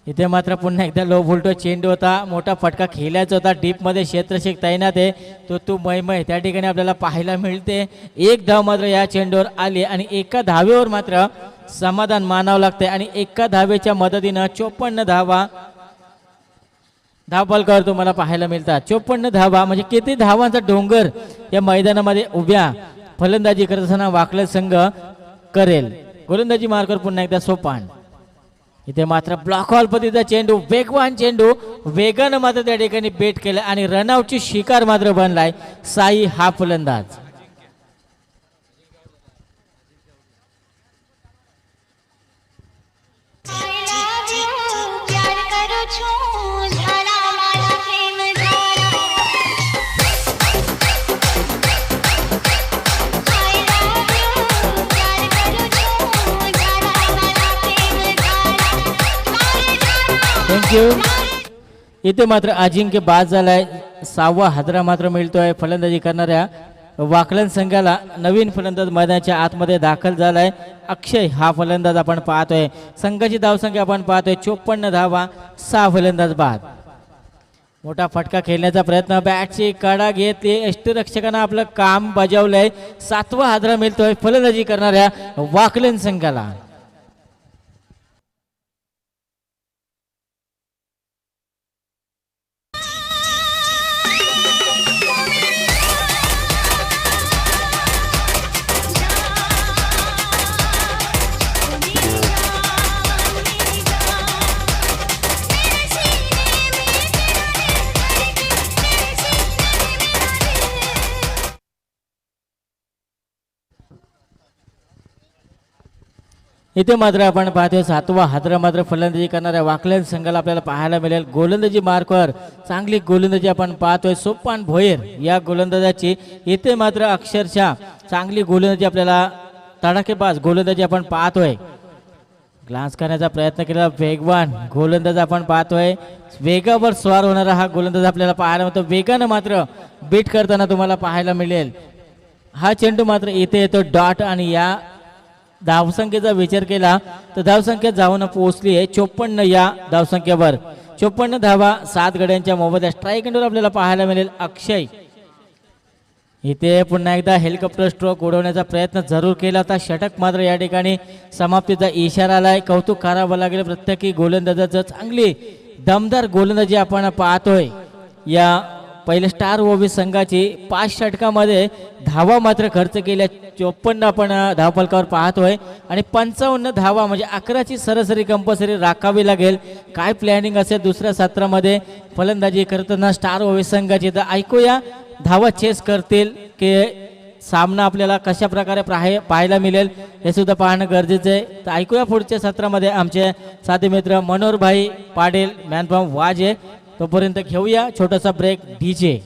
इथे मात्र पुन्हा एकदा लो व्होल्टेज चेंडू होता, मोठा फटका खेळायचा होता. डीपमध्ये क्षेत्ररक्षक तैनात आहे, तो तू मय त्या ठिकाणी आपल्याला पाहायला मिळते. एक धाव मात्र या चेंडूवर आली आणि एका धावेवर मात्र समाधान मानावं लागतंय. आणि एका धावेच्या मदतीनं 54 धावा धावबालकर तुम्हाला पाहायला मिळतात. 54 धावा म्हणजे किती धावांचा डोंगर या मैदानामध्ये उभ्या फलंदाजी करत असताना वाकले संघ करेल. गोलंदाजी मार्कर पुन्हा एकदा सोपान. इथे मात्र ब्लॉक हॉल पद्धतीचा चेंडू, वेगवान चेंडू वेगानं मात्र त्या ठिकाणी बेट केला आणि रनआउटची शिकार मात्र बनलाय साई, हा फलंदाज. थँक्यू. इथे मात्र अजिंक्य बाद झालाय. 6वा हादरा मात्र मिळतोय फलंदाजी करणाऱ्या वाकलन संघाला. नवीन फलंदाज मैदानाच्या आतमध्ये दाखल झालाय अक्षय, हा फलंदाज आपण पाहतोय. संघाची धावसंख्या आपण पाहतोय 54 धावा, 6 फलंदाज बाद. मोठा फटका खेळण्याचा प्रयत्न, बॅटची कडा घेतली, यष्टिरक्षकांना आपलं काम बजावलंय. 7वा हादरा मिळतोय फलंदाजी करणाऱ्या वाकलन संघाला. इथे मात्र आपण पाहतोय 7वा हादरा मात्र फलंदाजी करणाऱ्या वाकलन संघाला आपल्याला पाहायला मिळेल. गोलंदाजी मार्कवर चांगली गोलंदाजी आपण पाहतोय. सोपान भोयर या गोलंदाजाची इथे मात्र अक्षरशः चांगली गोलंदाजी आपल्याला तडाखेबाज गोलंदाजी आपण पाहतोय. ग्लान्स करण्याचा प्रयत्न केला वेगवान गोलंदाज आपण पाहतोय. वेगावर स्वार होणारा हा गोलंदाज आपल्याला पाहायला मिळतो. वेगानं मात्र बीट करताना तुम्हाला पाहायला मिळेल. हा चेंडू मात्र इथे येतो डॉट आणि या धावसंख्येचा विचार केला तर धावसंख्या जाऊन पोहोचली आहे 54 या धावसंख्येवर. 54 धावा 7 गड्यांच्या मोबदल्यात स्ट्राईक एंडवर आपल्याला पाहायला मिळेल अक्षय. इथे पुन्हा एकदा हेलिकॉप्टर स्ट्रोक उडवण्याचा प्रयत्न जरूर केला होता. षटक मात्र या ठिकाणी समाप्तीचा इशारा आलाय. कौतुक करावं लागेल प्रत्येकी गोलंदाजाचं. चांगली दमदार गोलंदाजी आपण पाहतोय. या पहिले स्टार ओबी संघाची 5 षटकामध्ये धावा मात्र खर्च केल्या 54 आपण धावफलकावर पाहतोय आणि 55 धावा म्हणजे 11ची सरासरी कंपल्सरी राखावी लागेल. काय प्लॅनिंग असेल दुसऱ्या सत्रामध्ये फलंदाजी करताना स्टार ओबी संघाची तर ऐकूया धावा चेस करतील की सामना आपल्याला कशा प्रकारे पाहायला मिळेल हे सुद्धा पाहणं गरजेचं आहे. तर ऐकूया पुढच्या सत्रामध्ये आमचे साथी मित्र मनोहरभाई पाटील मॅन फ्रॉम वाजे. तोपर्यंत घेऊया छोटासा ब्रेक डीजे.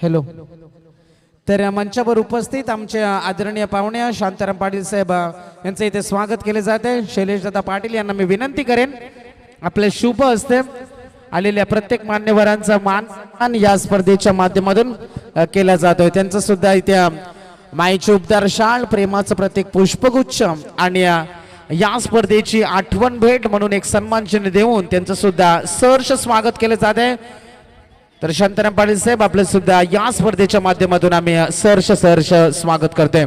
हॅलो. तर मंचावर उपस्थित आमचे आदरणीय पाहुणे शांताराम पाटील साहेब यांचं इथे स्वागत केले जाते. शैलेश दादा पाटील यांना मी विनंती करेन आपले शुभ हस्ते आलेल्या प्रत्येक मान्यवरांचा मान या स्पर्धेच्या माध्यमातून केला जातोय. त्यांचं सुद्धा इथे माईची उपदार शाल प्रेमाचं प्रत्येक पुष्पगुच्छ आणि या स्पर्धेची आठवण भेट म्हणून एक सन्मान चिन्ह देऊन त्यांचं सुद्धा सहर्ष स्वागत केले जाते. तर शांताराम पाटील साहेब आपले सुद्धा या स्पर्धेच्या माध्यमातून आम्ही सहर्ष स्वागत करतोय.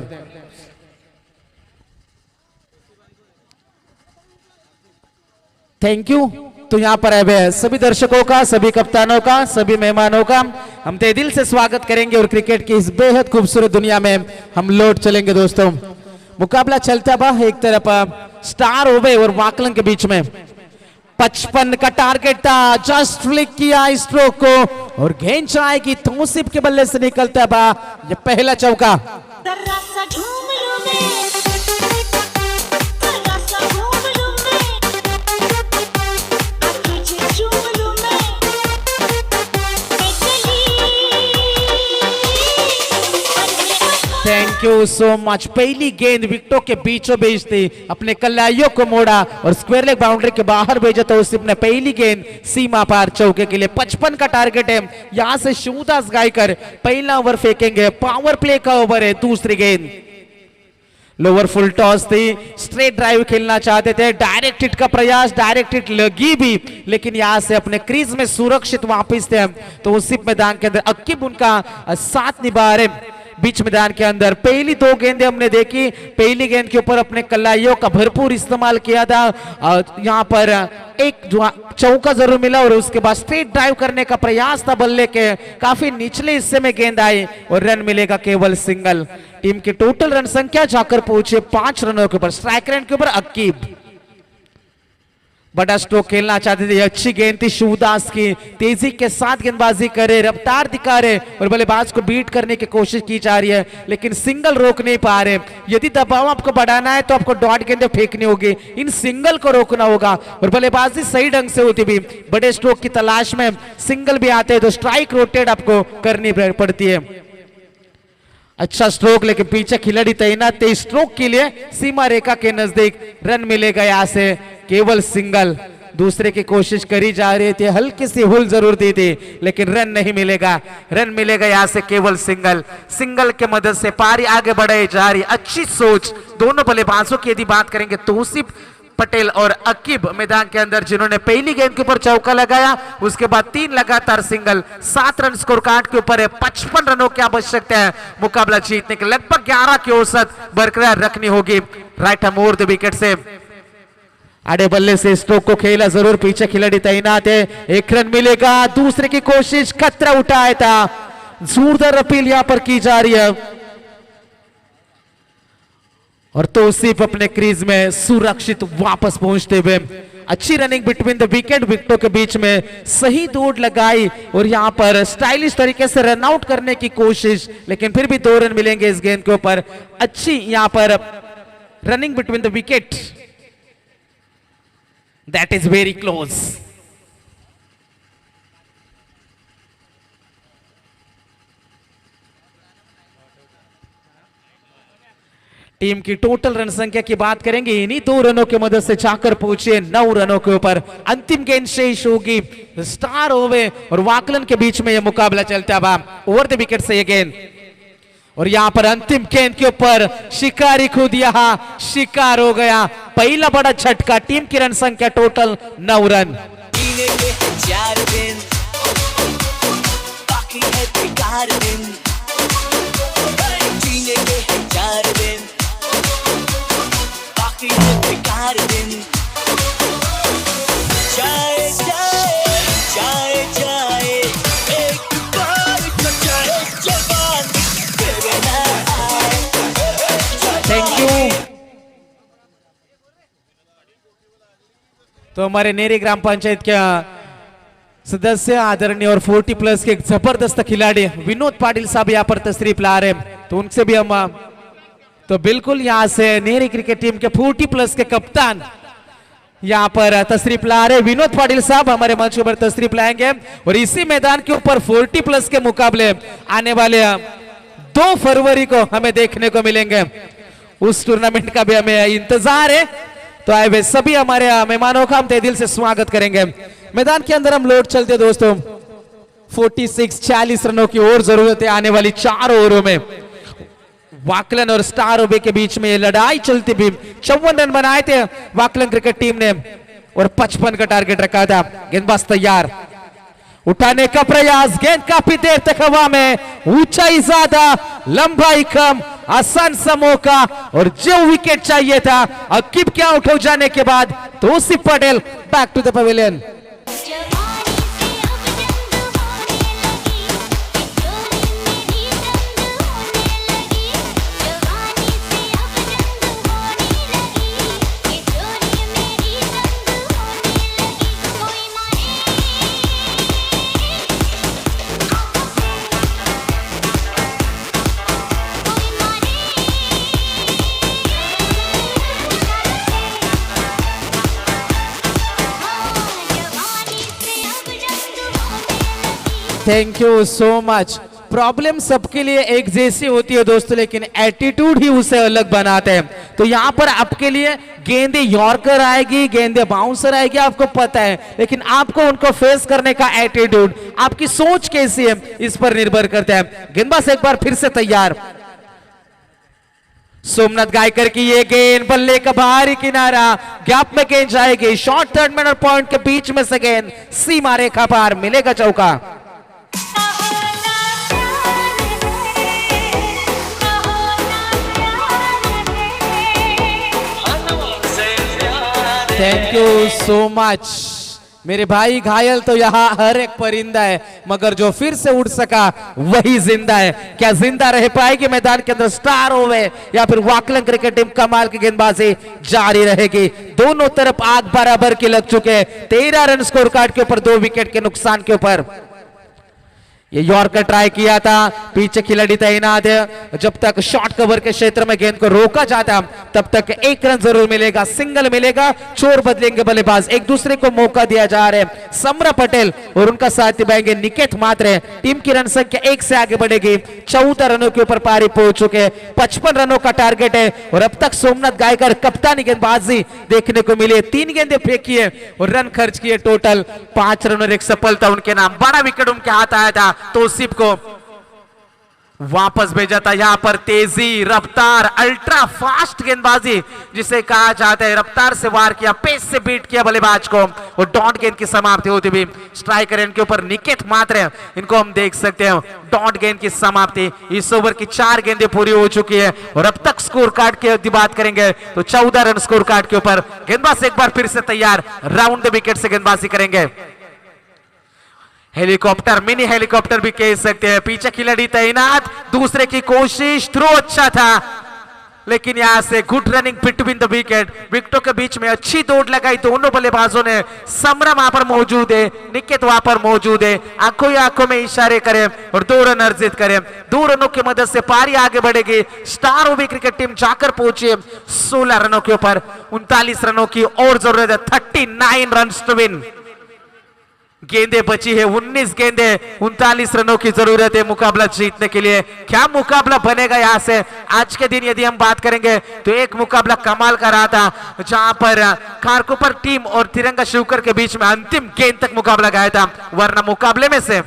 Thank you. तो यहाँ पर है सभी दर्शकों का, सभी कप्तानों का, सभी मेहमानों का हम तहे दिल से स्वागत करेंगे और क्रिकेट की इस बेहद खूबसूरत दुनिया में हम लौट चलेंगे. दोस्तों मुकाबला चलता बा एक तरफ स्टार ओबे और वाकलन के बीच में 55 का टारगेट था. जस्ट फ्लिक किया स्ट्रोक को और गेंद चाय की तौसीफ के बल्ले से निकलता बा ये पहला चौका. Thank you so much. पहली गेंद विकेटों के बीचों बीच थी, अपने कलाइयों को मोड़ा और स्क्वायर लेग बाउंड्री के बाहर भेजा. तो उसने पहली गेंद सीमा पार चौके के लिए 55 का टारगेट है. यहां से शूदास गायकर पहला ओवर फेंकेंगे. पावर प्ले का ओवर है. दूसरी गेंद लोअर फुल टॉस थी, स्ट्रेट ड्राइव खेलना चाहते थे. डायरेक्ट हिट का प्रयास, डायरेक्ट हिट लगी भी लेकिन यहां से अपने क्रीज में सुरक्षित वापस थे. तो उसी मैदान के अंदर अक्कीब उनका साथ निभा रहे. बीच मैदान के अंदर पहली 2 गेंदें हमने देखी, पहली गेंद के ऊपर अपने कलाइयों का भरपूर इस्तेमाल किया था। यहाँ पर एक चौका जरूर मिला और उसके बाद स्ट्रेट ड्राइव करने का प्रयास था बल्ले के, काफी निचले हिस्से में गेंद आई और रन मिलेगा केवल सिंगल। टीम की टोटल रन संख्या जाकर पहुंचे 5 रनों के ऊपर। स्ट्राइक रेट के ऊपर अकीब बड़ा स्ट्रोक खेलना चाहते थे, अच्छी गेंद थी शिवदास की, तेजी के साथ गेंदबाजी करे, रफ्तार दिखा रहे और बल्लेबाज को बीट करने की कोशिश की जा रही है, लेकिन सिंगल रोक नहीं पा रहे। यदि दबाव आपको बढ़ाना है तो आपको डॉट गेंदें फेंकनी होगी, इन सिंगल को रोकना होगा और बल्लेबाजी सही ढंग से होती भी। बड़े स्ट्रोक की तलाश में सिंगल भी आते हैं तो स्ट्राइक रोटेट आपको करनी पड़ती है। अच्छा स्ट्रोक, लेकिन पीछे खिलाड़ी तैनात थे स्ट्रोक के लिए, सीमा रेखा के नजदीक। रन मिलेगा यहां से केवल सिंगल। दूसरे की कोशिश करी जा रही थी, हल्की सी हुल जरूर दी थी, लेकिन रन नहीं मिलेगा। रन मिलेगा यहां से केवल सिंगल। सिंगल के मदद से पारी आगे बढ़ाई जा रही। अच्छी सोच दोनों बल्लेबाजों की यदि बात करेंगे, तौसीफ पटेल और अकीब मैदान के अंदर, जिन्होंने पहली गेंद के ऊपर चौका लगाया, उसके बाद 3 लगातार सिंगल। 7 रन स्कोर कार्ड के ऊपर है। 55 रनों की आवश्यकता है मुकाबला जीतने के। लगभग 11 की औसत बरकरार रखनी होगी। Right hand over the wicket से आड़े बल्ले से स्ट्रोक को खेला जरूर, पीछे खिलाड़ी तैनात है। 1 रन मिलेगा। दूसरे की कोशिश, खतरा उठाया था, जोरदार अपील यहां पर की जा रही है और तौसीफ अपने क्रीज में सुरक्षित वापस पहुंचते हुए। अच्छी रनिंग बिटवीन द विकेट, विकेटों के बीच में सही दौड़ लगाई और यहां पर स्टाइलिश तरीके से रन आउट करने की कोशिश, लेकिन फिर भी 2 रन मिलेंगे इस गेंद के ऊपर। अच्छी यहां पर running between the wicket, that is very close. Team की टोटल रन संख्या की बात करेंगे, इन्हीं 2 रनों की मदद से जाकर पहुंचे 9 रनों के ऊपर। अंतिम गेंद शेष होगी स्टार ओवे और वाकलन के बीच में यह मुकाबला चलता है। ओवर द विकेट से यह गेंद और यहां पर अंतिम गेंद के ऊपर शिकारी खुद यहां शिकार हो गया। पहला बड़ा झटका। टीम की रन संख्या टोटल 9 रन। जीने के 4 दिन बाकी है बेकार दिन, जीने के 4 दिन बाकी है बेकार दिन। जाए जाए जाए जाए एक बार तो जाए जवान तेरे ना आए। Thank you. तो हमारे नेरी ग्राम पंचायत के सदस्य आदरणीय और 40+ के जबरदस्त खिलाड़ी विनोद पाटिल साहब यहाँ पर तशरीफ ला रहे हैं, तो उनसे भी हम तो बिल्कुल यहाँ से नेरी क्रिकेट टीम के 40+ के कप्तान यहाँ पर तशरीफ ला रहे। विनोद पाटिल साहब हमारे मंच पर तशरीफ लाएंगे और इसी मैदान के ऊपर 40+ के मुकाबले आने वाले 2 फरवरी को हमें देखने को मिलेंगे। उस टूर्नामेंट का भी हमें इंतजार है, तो आए वे सभी हमारे मेहमानों का हम तहे दिल से स्वागत करेंगे। मैदान के अंदर हम लौट चलते दोस्तों। 46-40 रनों की और जरूरत है आने वाली 4 ओवरों में। वाकलन और स्टार ओबे के बीच में ये लड़ाई चलती भी। 54 रन बनाए थे वाकलन क्रिकेट टीम ने और 55 का टारगेट रखा था। गेंदबाज तैयार, उठाने का प्रयास, गेंद काफी देर तक हवा में, ऊंचाई ज्यादा लंबाई कम, आसान सा मौका और जो विकेट चाहिए था अकीब के आउट हो जाने के बाद Tauseef Patel back to the pavilion. जवानी से अब जंग होने लगी, डोली मेरी तंग होने लगी। जवानी से अब जंग होने लगी, ये डोली मेरी तंग होने लगी। कोई मारे कोई मारे जवानी से अब जंग होने लगी। Thank you so much. Problem सबके लिए एक जैसी होती है दोस्तों, लेकिन एटीट्यूड ही उसे अलग बनाते हैं। तो यहाँ पर आपके लिए गेंदे यॉर्कर आएगी, गेंदे बाउंसर आएगी, आपको पता है, लेकिन आपको उनको फेस करने का एटीट्यूड, आपकी सोच कैसी है, इस पर निर्भर करता है। गेंदबाज एक बार फिर से तैयार। सोमनाथ गायकर की ये गेंद, बल्ले का बाहरी किनारा, गैप में गेंद जाएगी। शॉर्ट थर्ड मैन और पॉइंट के बीच में से गेंद सीमा रेखा पार, मिलेगा चौका। पहला प्यार है थैंक यू सो मच मेरे भाई। घायल तो यहाँ हर एक परिंदा है, मगर जो फिर से उड़ सका वही जिंदा है। क्या जिंदा रह पाएगी मैदान के अंदर स्टार ओवे या फिर वाकलन क्रिकेट टीम? कमाल की गेंदबाजी जारी रहेगी। दोनों तरफ आग बराबर के लग चुके। 13 रन स्कोर कार्ड के ऊपर, 2 विकेट के नुकसान के ऊपर। ये यॉर्कर ट्राई किया था, पीछे खिलाड़ी तैनात है। जब तक शॉर्ट कवर के क्षेत्र में गेंद को रोका जाता तब तक 1 रन जरूर मिलेगा, सिंगल मिलेगा। चोर बदलेंगे बल्लेबाज, एक दूसरे को मौका दिया जा रहा है। समरा पटेल और उनका साथी बहेंगे निकेत मात्रे। टीम की रन संख्या 1 से आगे बढ़ेगी। 14 रनों के ऊपर पारी पहुंच चुके। 55 रनों का टारगेट है और अब तक सोमनाथ गायकर कप्तानी गेंदबाजी देखने को मिली है। 3 गेंदें फेंकी है और रन खर्च किए टोटल 5 रन और 1 सफलता उनके नाम। बड़ा विकेट उनके हाथ आया था, तौसीफ को वापस भेजा था। यहां पर तेजी, रफ्तार, अल्ट्रा फास्ट गेंदबाजी जिसे कहा जाता है। रफ्तार से वार किया, पेस से बीट किया बल्लेबाज को और डॉट गेंद की समाप्ति होती हुई। स्ट्राइकर इनके ऊपर निकेत मात्र, इनको हम देख सकते हैं। डॉट गेंद की समाप्ति। इस ओवर की 4 गेंदें पूरी हो चुकी है और अब तक स्कोर कार्ड की बात करेंगे तो 14 रन स्कोर कार्ड के ऊपर। गेंदबाज एक बार फिर से तैयार, राउंड द विकेट से गेंदबाजी करेंगे। हेलीकॉप्टर, मिनी हेलीकॉप्टर भी कह सकते हैं। पीछे खिलाड़ी तैनात, दूसरे की कोशिश, थ्रो अच्छा था लेकिन यहां से good running between the wicket. विकेटों के बीच में अच्छी दौड़ लगाई दोनों बल्लेबाजों ने। समरा वहां पर मौजूद है, निकेत वहां पर मौजूद है। आंखों ही आंखों में इशारे करें और 2 रन अर्जित करें। 2 रनों की मदद से पारी आगे बढ़ेगी। स्टार ओवी क्रिकेट टीम जाकर पहुंची 16 रनों के ऊपर। 39 रनों की और जरूरत है। 39 रन टू विन। गेंदें बची है 19 गेंदें, 39 रनों की जरूरत है मुकाबला जीतने के लिए। क्या मुकाबला बनेगा यहां से? आज के दिन यदि हम बात करेंगे तो एक मुकाबला कमाल का रहा था जहां पर खारकोपर टीम और तिरंगा शिवकर के बीच में अंतिम गेंद तक मुकाबला गया था। वरना मुकाबले में से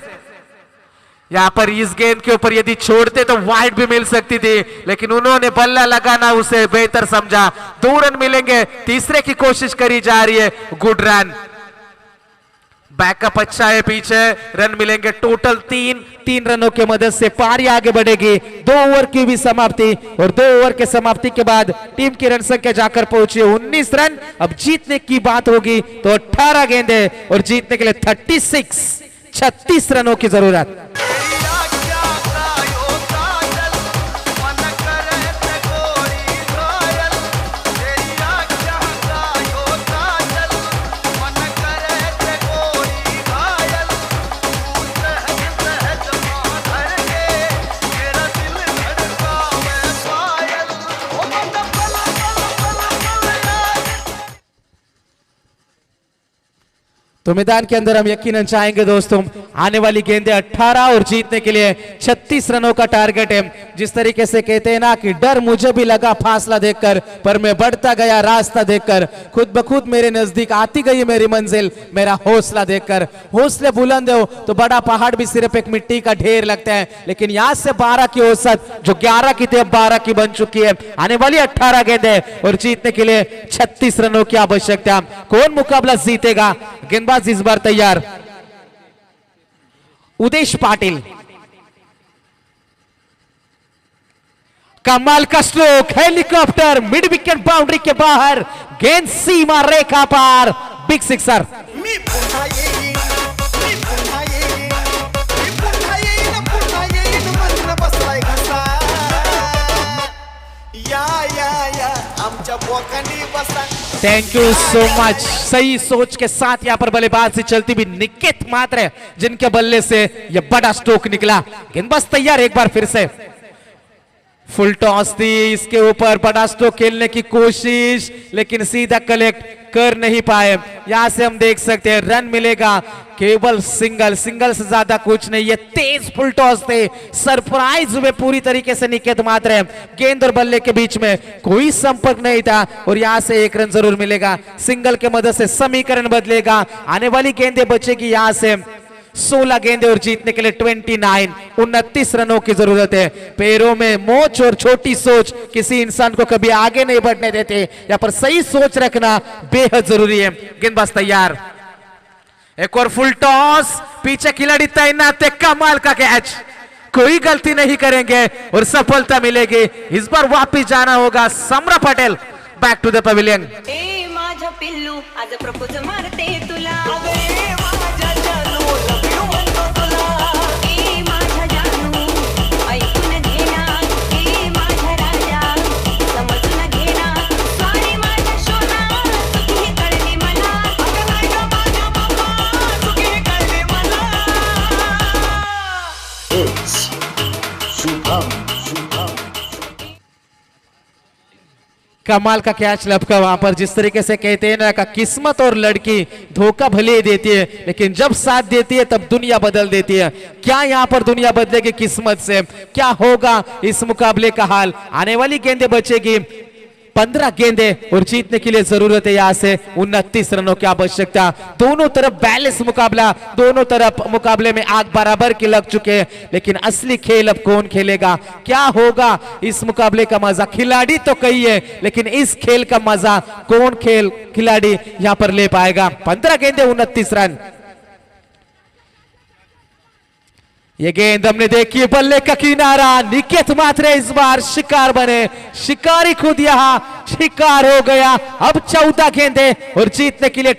यहां पर इस गेंद के ऊपर यदि छोड़ते तो वाइड भी मिल सकती थी, लेकिन उन्होंने बल्ला लगाना उसे बेहतर समझा। 2 रन मिलेंगे, तीसरे की कोशिश करी जा रही है। गुड रन, बैकअप अच्छा है। पीछे रन मिलेंगे टोटल 3 रनों की मदद से पारी आगे बढ़ेगी। 2 ओवर की भी समाप्ति और 2 ओवर के समाप्ति के बाद टीम की रन संख्या जाकर पहुंची 19 रन। अब जीतने की बात होगी तो 18 गेंदें और जीतने के लिए 36 रनों की जरूरत। तो मैदान के अंदर हम यकीनन चाहेंगे दोस्तों, आने वाली गेंदें 18 और जीतने के लिए 36 रनों का टारगेट है। जिस तरीके से कहते हैं ना कि डर मुझे भी लगा फासला देखकर, पर मैं बढ़ता गया रास्ता देखकर। खुद ब खुद मेरे नजदीक आती गई मेरी मंजिल, मेरा हौसला देखकर। हौसले बुलंद हो तो बड़ा पहाड़ भी सिर्फ एक मिट्टी का ढेर लगता है, लेकिन यहाँ से 12 की औसत जो 11 की थी अब 12 की बन चुकी है। आने वाली 18 गेंदें और जीतने के लिए 36 रनों की आवश्यकता। कौन मुकाबला जीतेगा? गेंदबाज इस बार तैयार, उदेश पाटिल। कमाल का stroke, helicopter, mid wicket boundary के बाहर, गेंद सीमा रेखा पार, बिग सिक्सर। मी पुन्हा येईन, मी पुन्हा येईन, मी पुन्हा येईन म्हणून बसलाय घसा। या आमच्या बोकांनी बसा। Thank you so much. सही सोच के साथ यहाँ पर बल्लेबाज से चलती भी निकेत मात्र, जिनके बल्ले से यह बड़ा स्ट्रोक निकला। गेंदबाज तैयार, एक बार फिर से फुल टॉस थी, इसके ऊपर बड़ा स्ट्रोक खेलने की कोशिश लेकिन सीधा कलेक्ट कर नहीं पाए। यहां से हम देख सकते हैं रन मिलेगा केवल सिंगल से ज्यादा कुछ नहीं। ये तेज फुल टॉस थे, सरप्राइज हुए पूरी तरीके से निकेत मात्र। गेंद और बल्ले के बीच में कोई संपर्क नहीं था और यहां से 1 रन जरूर मिलेगा। सिंगल के मदद से समीकरण बदलेगा। आने वाली गेंदें बचेगी यहां से 16 गेंदें और जीतने के लिए 29 रनों की जरूरत है। पैरों में मोच और छोटी सोच किसी इंसान को कभी आगे नहीं बढ़ने देते। यहाँ पर सही सोच रखना बेहद जरूरी है। गेंदबाज तैयार, एक और फुल टॉस, पीछे खिलाड़ी तैनात है। कमाल का कैच, कोई गलती नहीं करेंगे और सफलता मिलेगी। इस बार वापिस जाना होगा Samra Patel, back to the pavilion. पिल्लू आज प्रपोज मारते तुला अरे माझ्या जानू लव यू म्हणतो तुला ए माझा जानू ऐकून घेना ए माझा राजा समजून घेना सॉरी माझा सोना चुकी कळली मला अगं नाही गं माझ्या बाबा चुकी कळली मला कमाल का कैच लपका वहां पर। जिस तरीके से कहते हैं ना का किस्मत और लड़की धोखा भले ही देती है लेकिन जब साथ देती है तब दुनिया बदल देती है। क्या यहाँ पर दुनिया बदलेगी किस्मत से? क्या होगा इस मुकाबले का हाल? आने वाली गेंदें बचेगी 15 गेंदें और जीतने के लिए जरूरत है यहाँ से 29 रनों की आवश्यकता। दोनों तरफ बैलेंस मुकाबला, दोनों तरफ मुकाबले में आग बराबर के लग चुके हैं लेकिन असली खेल अब कौन खेलेगा? क्या होगा इस मुकाबले का मजा? खिलाड़ी तो कई है लेकिन इस खेल का मजा कौन खिलाड़ी यहाँ पर ले पाएगा? 15 गेंदें 29 रन। ये गेंद हमने देखी, बल्ले का किनारा, निकेत मात्रे इस बार शिकार बने, शिकारी खुद यहाँ शिकार हो गया। अब 14 गेंदे और जीतने के लिए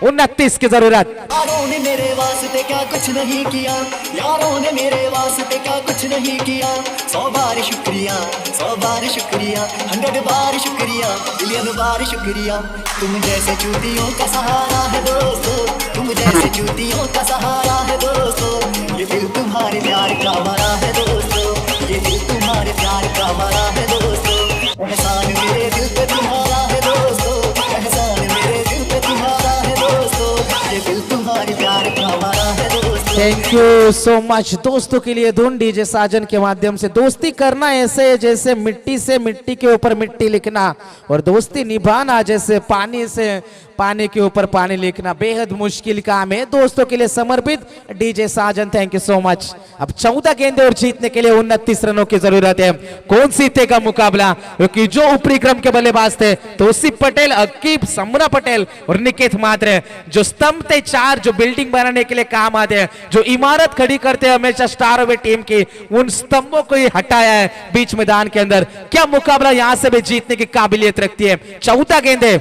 29 की जरूरत। यारों ने मेरे वास्ते क्या कुछ नहीं किया, यारों ने मेरे वास्ते क्या कुछ नहीं किया। 100 बार शुक्रिया, 100 बार शुक्रिया, 100 बार शुक्रिया, मिलियन बार शुक्रिया। तुम जैसे चूतियों का सहारा है दोस्तों, तुम जैसे चूतियों का सहारा है दोस्तों। ये दिल तुम्हारे प्यार का मरा है दोस्तों, ये दिल तुम्हारे प्यार का मरा है दोस्तों। एहसान मेरे दिल पे तुम्हारा है दोस्तों, एहसान मेरे दिल पे तुम्हारा है दोस्तों। ये दिल तुम्हारे प्यार का मरा है दोस्तों। Thank you so much. दोस्तों के लिए धुन डीजे साजन के माध्यम से दोस्ती करना ऐसे जैसे मिट्टी से मिट्टी के ऊपर मिट्टी लिखना, और दोस्ती निभाना जैसे पानी से पानी के ऊपर पानी लिखना। बेहद मुश्किल काम है। दोस्तों के लिए समर्पित DJ Sajan, thank you so much. अब 14 गेंदे और जीतने के लिए 29 रनों की जरूरत है। कौन जीतेगा मुकाबला? क्योंकि जो ऊपरी क्रम के बल्लेबाज थे तौसीफ पटेल, अकीब, समरा पटेल और निकेत मात्रे, जो स्तंभ थे 4 जो बिल्डिंग बनाने के लिए काम आते हैं, जो इमारत खड़ी करते हैं हमेशा स्टार ओवर टीम की, उन स्तंभों को ही हटाया है बीच मैदान के अंदर। क्या मुकाबला यहां से भी जीतने की काबिलियत रखती है? 14 गेंदे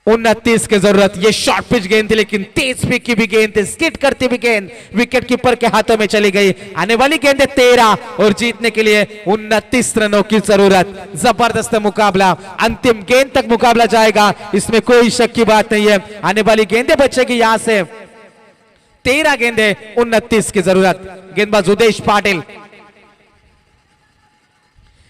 29 की जरूरत। ये शॉर्ट पिच गेंद थी लेकिन तेज फेंकी भी गेंद थी, स्किट करती भी गेंद विकेट कीपर के हाथों में चली गई। आने वाली गेंद 13 और जीतने के लिए 29 रनों की जरूरत। जबरदस्त मुकाबला, अंतिम गेंद तक मुकाबला जाएगा, इसमें कोई शक की बात नहीं है। आने वाली गेंदें बचेगी यहां से 13 गेंदे 29 की जरूरत। गेंदबाज उदेश पाटिल,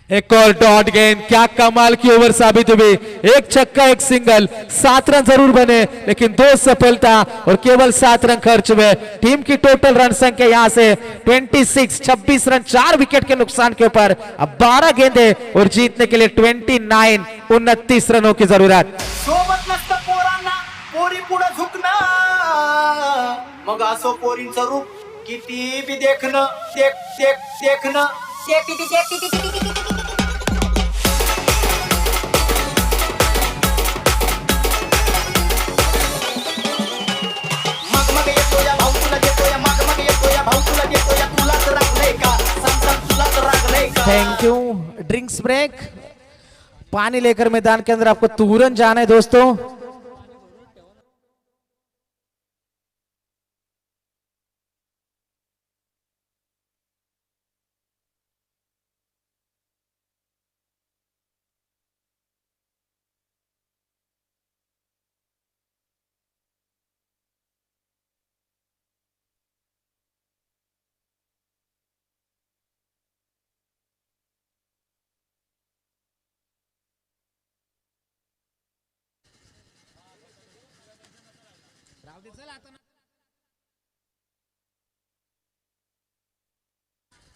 एक और डॉट गेंद। क्या कमाल की ओवर साबित हुई, एक छक्का एक सिंगल, 7 रन जरूर बने लेकिन 2 सफलता और केवल 7 रन खर्च हुए। टीम की टोटल रन संख्या यहां से 26 रन, 4 विकेट के नुकसान के ऊपर। अब 12 गेंदे और जीतने के लिए 29 रनों की जरूरत। सोबत नसतं पोरांना पोरी पुढे झुकणं, मग असो पोरींचं रूप किती बी देखणं, देखणं मग येतो या भाऊ तुला देतो या, मग येतो या भाऊ तुला देतो या, तुला तर रागलंय का सांग तुला तर रागलंय का। Thank you. ड्रिंक्स ब्रेक, पानी लेकर मैदान के अंदर आपको तुरंत जाना है दोस्तों।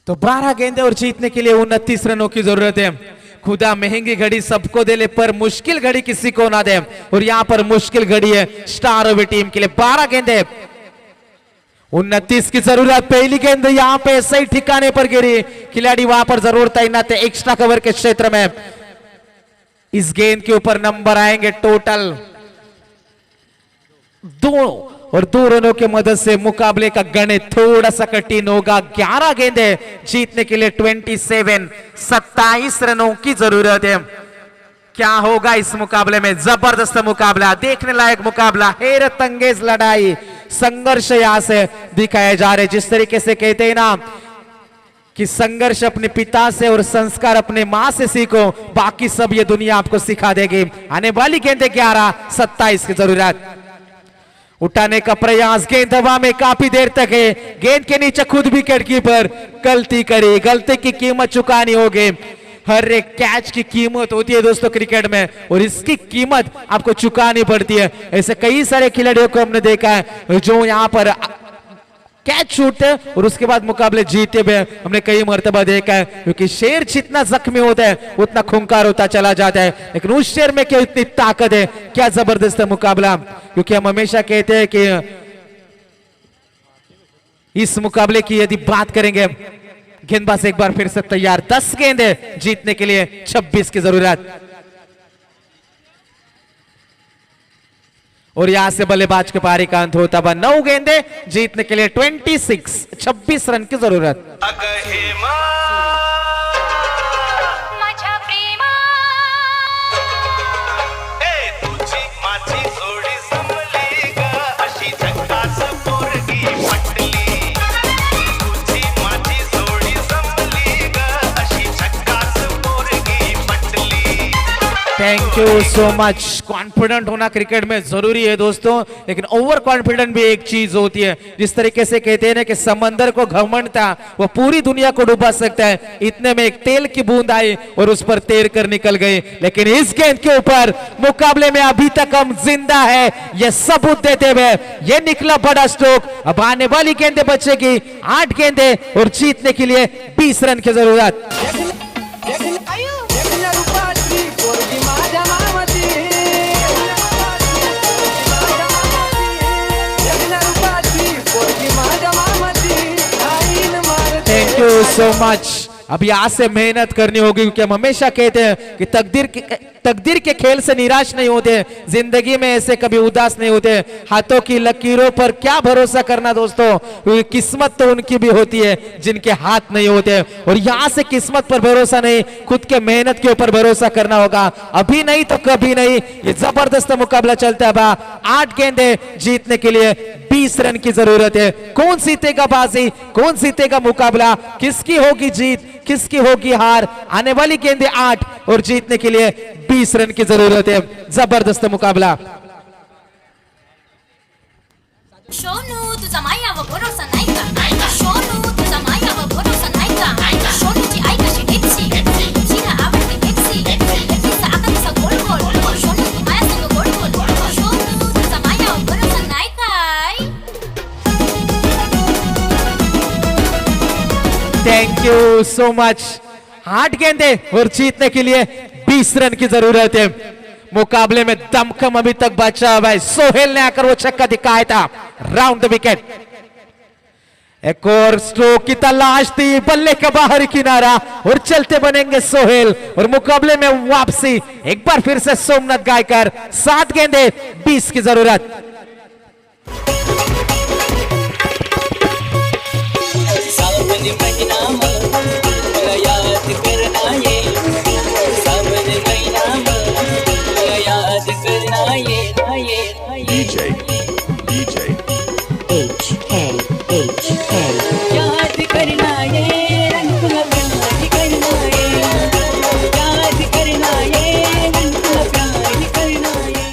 तो 12 गेंदे और जीतने के लिए 29 रनों की जरूरत है। खुदा महंगी घड़ी सबको दे ले पर मुश्किल घड़ी किसी को ना दे, और यहां पर मुश्किल घड़ी है स्टार ओवर टीम के लिए। 12 गेंदे 29 की जरूरत। पहली गेंद यहां पे सही ठिकाने पर गिरी, खिलाड़ी वहां पर जरूर तैनात है एक्स्ट्रा कवर के क्षेत्र में। इस गेंद के ऊपर नंबर आएंगे टोटल 2 और 2 रनों के मदद से मुकाबले का गणित थोड़ा सा कठिन होगा। 11 गेंदे जीतने के लिए 27 रनों की जरूरत है। क्या होगा इस मुकाबले में? जबरदस्त मुकाबला, देखने लायक मुकाबला, हैरत अंगेज लड़ाई, संघर्ष यहां से दिखाए जा रहे। जिस तरीके से कहते हैं ना कि संघर्ष अपने पिता से और संस्कार अपने मां से सीखो, बाकी सब ये दुनिया आपको सिखा देगी। आने वाली गेंदे 11-27 की जरूरत। उठाने का प्रयास, गेंद हवा में काफी देर तक है, गेंद के नीचे खुद विकेट कीपर गलती करी, गलती की कीमत चुकानी होगी। हर एक कैच की कीमत होती है दोस्तों क्रिकेट में, और इसकी कीमत आपको चुकानी पड़ती है। ऐसे कई सारे खिलाड़ियों को हमने देखा है जो यहाँ पर कैच छूटते हैं और उसके बाद मुकाबले जीते हुए हमने कई मर्तबा देखा है, क्योंकि शेर जितना जख्मी होता है उतना खूंखार होता चला जाता है। लेकिन उस शेर में क्या इतनी ताकत है, क्या जबरदस्त मुकाबला। क्योंकि हम हमेशा कहते हैं कि इस मुकाबले की यदि बात करेंगे, गेंदबाज एक बार फिर से तैयार, 10 गेंदे जीतने के लिए 26 की जरूरत। और यहां से बल्लेबाज के पारी का अंत होता हुआ 9 गेंदे जीतने के लिए 26 रन की जरूरत। माझ्या प्रेमा thank you so much. Confident होना क्रिकेट में जरूरी है दोस्तों, लेकिन ओवर कॉन्फिडेंट भी एक चीज होती है। जिस तरीके से कहते हैं ना कि समंदर को घमंड था, वो पूरी दुनिया को डुबा सकता है। इतने में एक तेल की बूंद आई और उस पर तैर कर निकल गई। लेकिन इस गेंद के ऊपर मुकाबले में अभी तक हम जिंदा है, ये सबूत देते हुए ये निकला बड़ा स्ट्रोक। अब आने वाली गेंदे बचेगी 8 गेंदे और जीतने के लिए 20 रन की जरूरत। Thank you so much. अब यहां से मेहनत करनी होगी, क्योंकि हम हमेशा कहते हैं कि तकदीर के खेल से निराश नहीं होते, जिंदगी में ऐसे कभी उदास नहीं होते। हाथों की लकीरों पर क्या भरोसा करना दोस्तों, क्योंकि किस्मत तो उनकी भी होती है जिनके हाथ नहीं होते। और यहां से किस्मत पर भरोसा नहीं, खुद के मेहनत के ऊपर भरोसा करना होगा। अभी नहीं तो कभी नहीं, ये जबरदस्त मुकाबला चलता है। 8 गेंदे जीतने के लिए 20 रन की जरूरत है। कौन जीतेगा बाजी, कौन जीतेगा मुकाबला, किसकी होगी जीत, किसकी होगी हार। आने वाली गेंदे 8 और जीतने के लिए 20 रन की जरूरत है। जबरदस्त मुकाबला। सोनू तुझा मायावर भरोसा नाही का? सोनू तुझा मायावर भरोसा नाही का? सोनूची आई कशी टिपसी, तिला आवडते टिपसी, तिचा आका तसा गोल गोल, सोनू तू माया संग गोल गोल, सोनू तुझा मायावर भरोसा नाही काय? Thank you so much. 8 गेंदे और जीतने के लिए 20 रन की जरूरत है। मुकाबले में दमखम अभी तक बचा हुआ है। सोहेल ने आकर वो छक्का दिखाया था, राउंड द विकेट। एक और स्ट्रोक की तलाश थी, बल्ले का बाहर किनारा और चलते बनेंगे सोहेल। और मुकाबले में वापसी एक बार फिर से सोमनाथ गायकर। 7 गेंदे 20 की जरूरत। सावन महीना मेरा याद करना ये, सावन महीना मेरा याद करना ये। DJ याद करना ये, रंग प्यार करना ये, याद करना ये, रंग प्यार करना ये।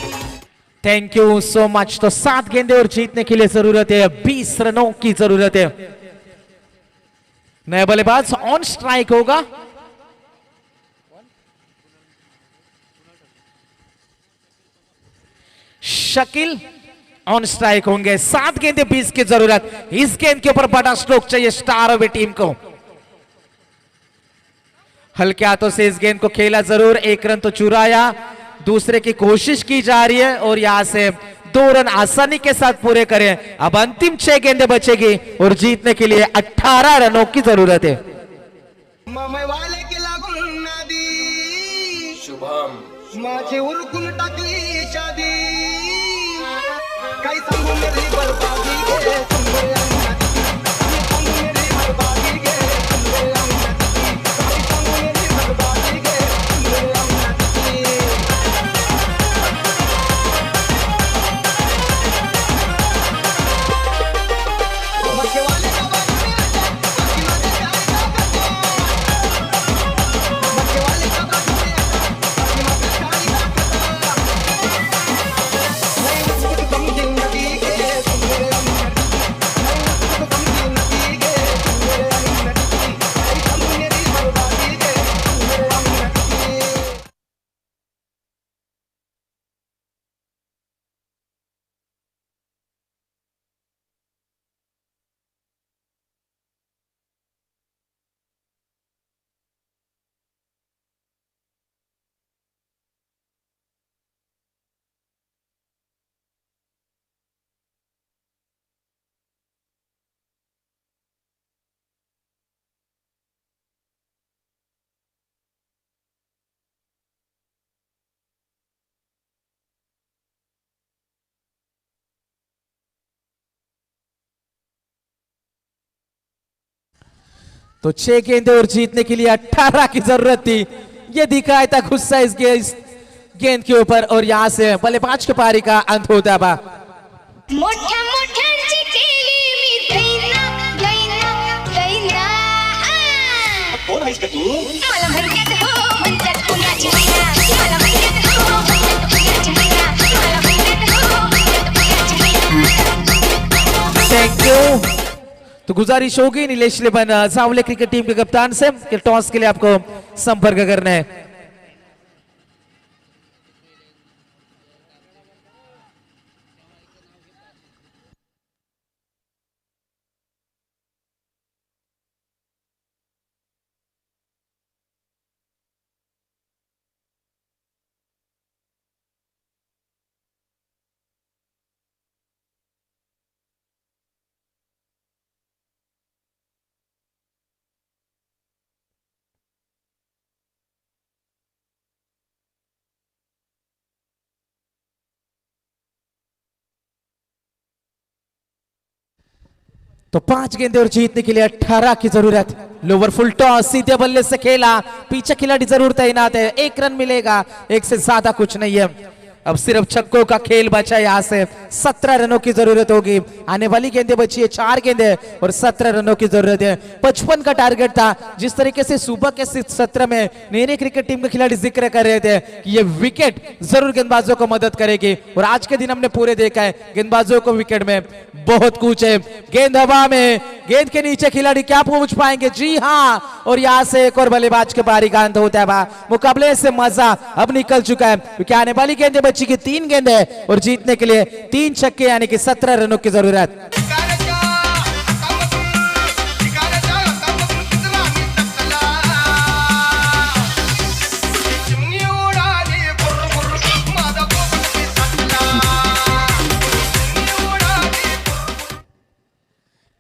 Thank you so much. तो 7 गेंदे और जीतने के लिए जरूरत है 20 रनों की जरूरत है। नया बल्लेबाज ऑन स्ट्राइक होगा। शकील ऑन स्ट्राइक होंगे। 7 गेंदे 20 की जरूरत। इस गेंद के ऊपर बड़ा स्ट्रोक चाहिए स्टार ऑफ टीम को। हल्के हाथों से इस गेंद को खेला जरूर। 1 रन तो चुराया, दूसरे की कोशिश की जा रही है और यहां से 2 रन आसानी के साथ पूरे करें। अब अंतिम 6 गेंदें बचेगी और जीतने के लिए 18 रनों की जरूरत है। वाले के लागून नादी शुभम माझे उरकून टाकली शादी, काही सांगू मेरी बरबादी गे तुमरे अंगाती, काही सांगू मेरी बरबादी गे तुमरे अंगाती, काही सांगू मेरी बरबादी गे तुमरे अंगाती। तो 6 गेंदे और जीतने के लिए 18 की जरूरत थी। ये दिखाया था गुस्सा इस गेंद के ऊपर और यहाँ से बल्लेबाज के पारी का अंत होता बा। मोठ्या मोठ्यांची केली मी दैना दैना दैना कोण आहेस का तू मला म्हणतात पुण्याची मैना मला म्हणतात पुण्याची मैना मला म्हणतात पुण्याची मैना थैंक यू। तो गुजारिश होगी नीलेश लेबन सावले क्रिकेट टीम के कप्तान से कि टॉस के लिए आपको संपर्क करना है। तो 5 गेंदे और जीतने के लिए 18 की जरूरत। लोअर फुल टॉस, सीधे बल्ले से खेला, पीछे खिलाड़ी जरूर तैनात है, 1 रन मिलेगा, 1 से ज्यादा कुछ नहीं है। अब सिर्फ छक्कों का खेल बचा, यहाँ से 17 रनों की जरूरत होगी। आने वाली गेंदें बची है 4 गेंदे और 17 रनों की जरूरत है। 55 का टारगेट था। जिस तरीके से सुबह के सत्र में मेरे क्रिकेट टीम के खिलाड़ी जिक्र कर रहे थे कि ये विकेट जरूर गेंदबाजों को मदद करेगी और आज के दिन हमने पूरे देखा है गेंदबाजों को विकेट में बहुत कुछ है। गेंद हवा में, गेंद के नीचे खिलाड़ी क्या पहुंच पाएंगे? जी हाँ, और यहाँ से एक और बल्लेबाज के पारी का अंत होता है। मुकाबले से मजा अब निकल चुका है क्योंकि आने वाली गेंदें बची की 3 गेंदें और जीतने के लिए 3 छक्के यानी कि 17 रनों की जरूरत।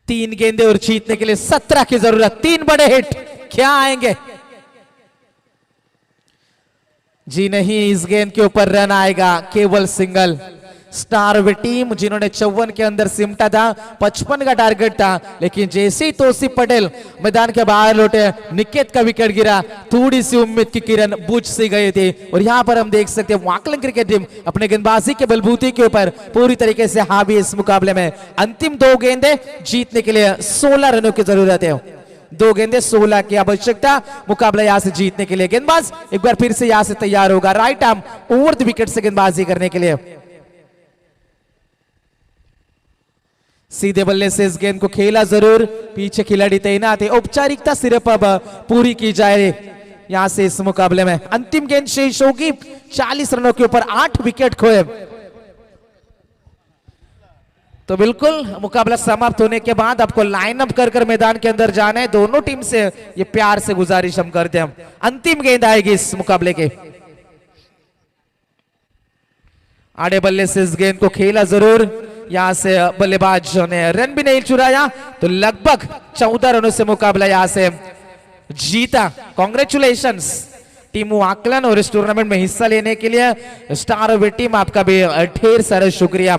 तीन गेंदे और जीतने के लिए 17 की जरूरत। 3 बड़े हिट क्या आएंगे? जी नहीं, इस गेंद के ऊपर रन आएगा, केवल सिंगल। स्टार वे टीम जिन्होंने 54 के अंदर सिमटा था, 55 का टारगेट था, लेकिन जैसे ही तौसीफ पटेल मैदान के बाहर लौटे, निकेत का विकेट गिरा, थोड़ी सी उम्मीद की किरण बुझ सी गई थी। और यहां पर हम देख सकते हैं वाकलन क्रिकेट टीम अपने गेंदबाजी के बलबूते के ऊपर पूरी तरीके से हावी इस मुकाबले में। अंतिम 2 गेंदे जीतने के लिए 16 रनों की जरूरत है। 2 गेंदे 16 की आवश्यकता मुकाबला यहां से जीतने के लिए। गेंदबाज एक बार फिर से यहां से तैयार होगा, right arm over the wicket से गेंदबाजी करने के लिए। सीधे बल्ले से इस गेंद को खेला जरूर, पीछे खिलाड़ी तैनात है। औपचारिकता सिर्फ अब पूरी की जाए यहां से इस मुकाबले में। अंतिम गेंद शेष होगी 40 रनों के ऊपर, 8 विकेट खोए। तो बिल्कुल मुकाबला समाप्त होने के बाद आपको लाइन अप कर मैदान के अंदर जाना है। दोनों टीम से ये प्यार से गुजारिश हम करते हैं। अंतिम गेंद आएगी इस मुकाबले के। आड़े बल्ले से इस गेंद को खेला जरूर, यहां से बल्लेबाज ने रन भी नहीं चुराया, तो लगभग 14 रनों से मुकाबला यहां से जीता। कॉन्ग्रेचुलेशंस टीम वाकलन और इस टूर्नामेंट में हिस्सा लेने के लिए स्टार वे टीम, आपका भी ढेर सारा शुक्रिया।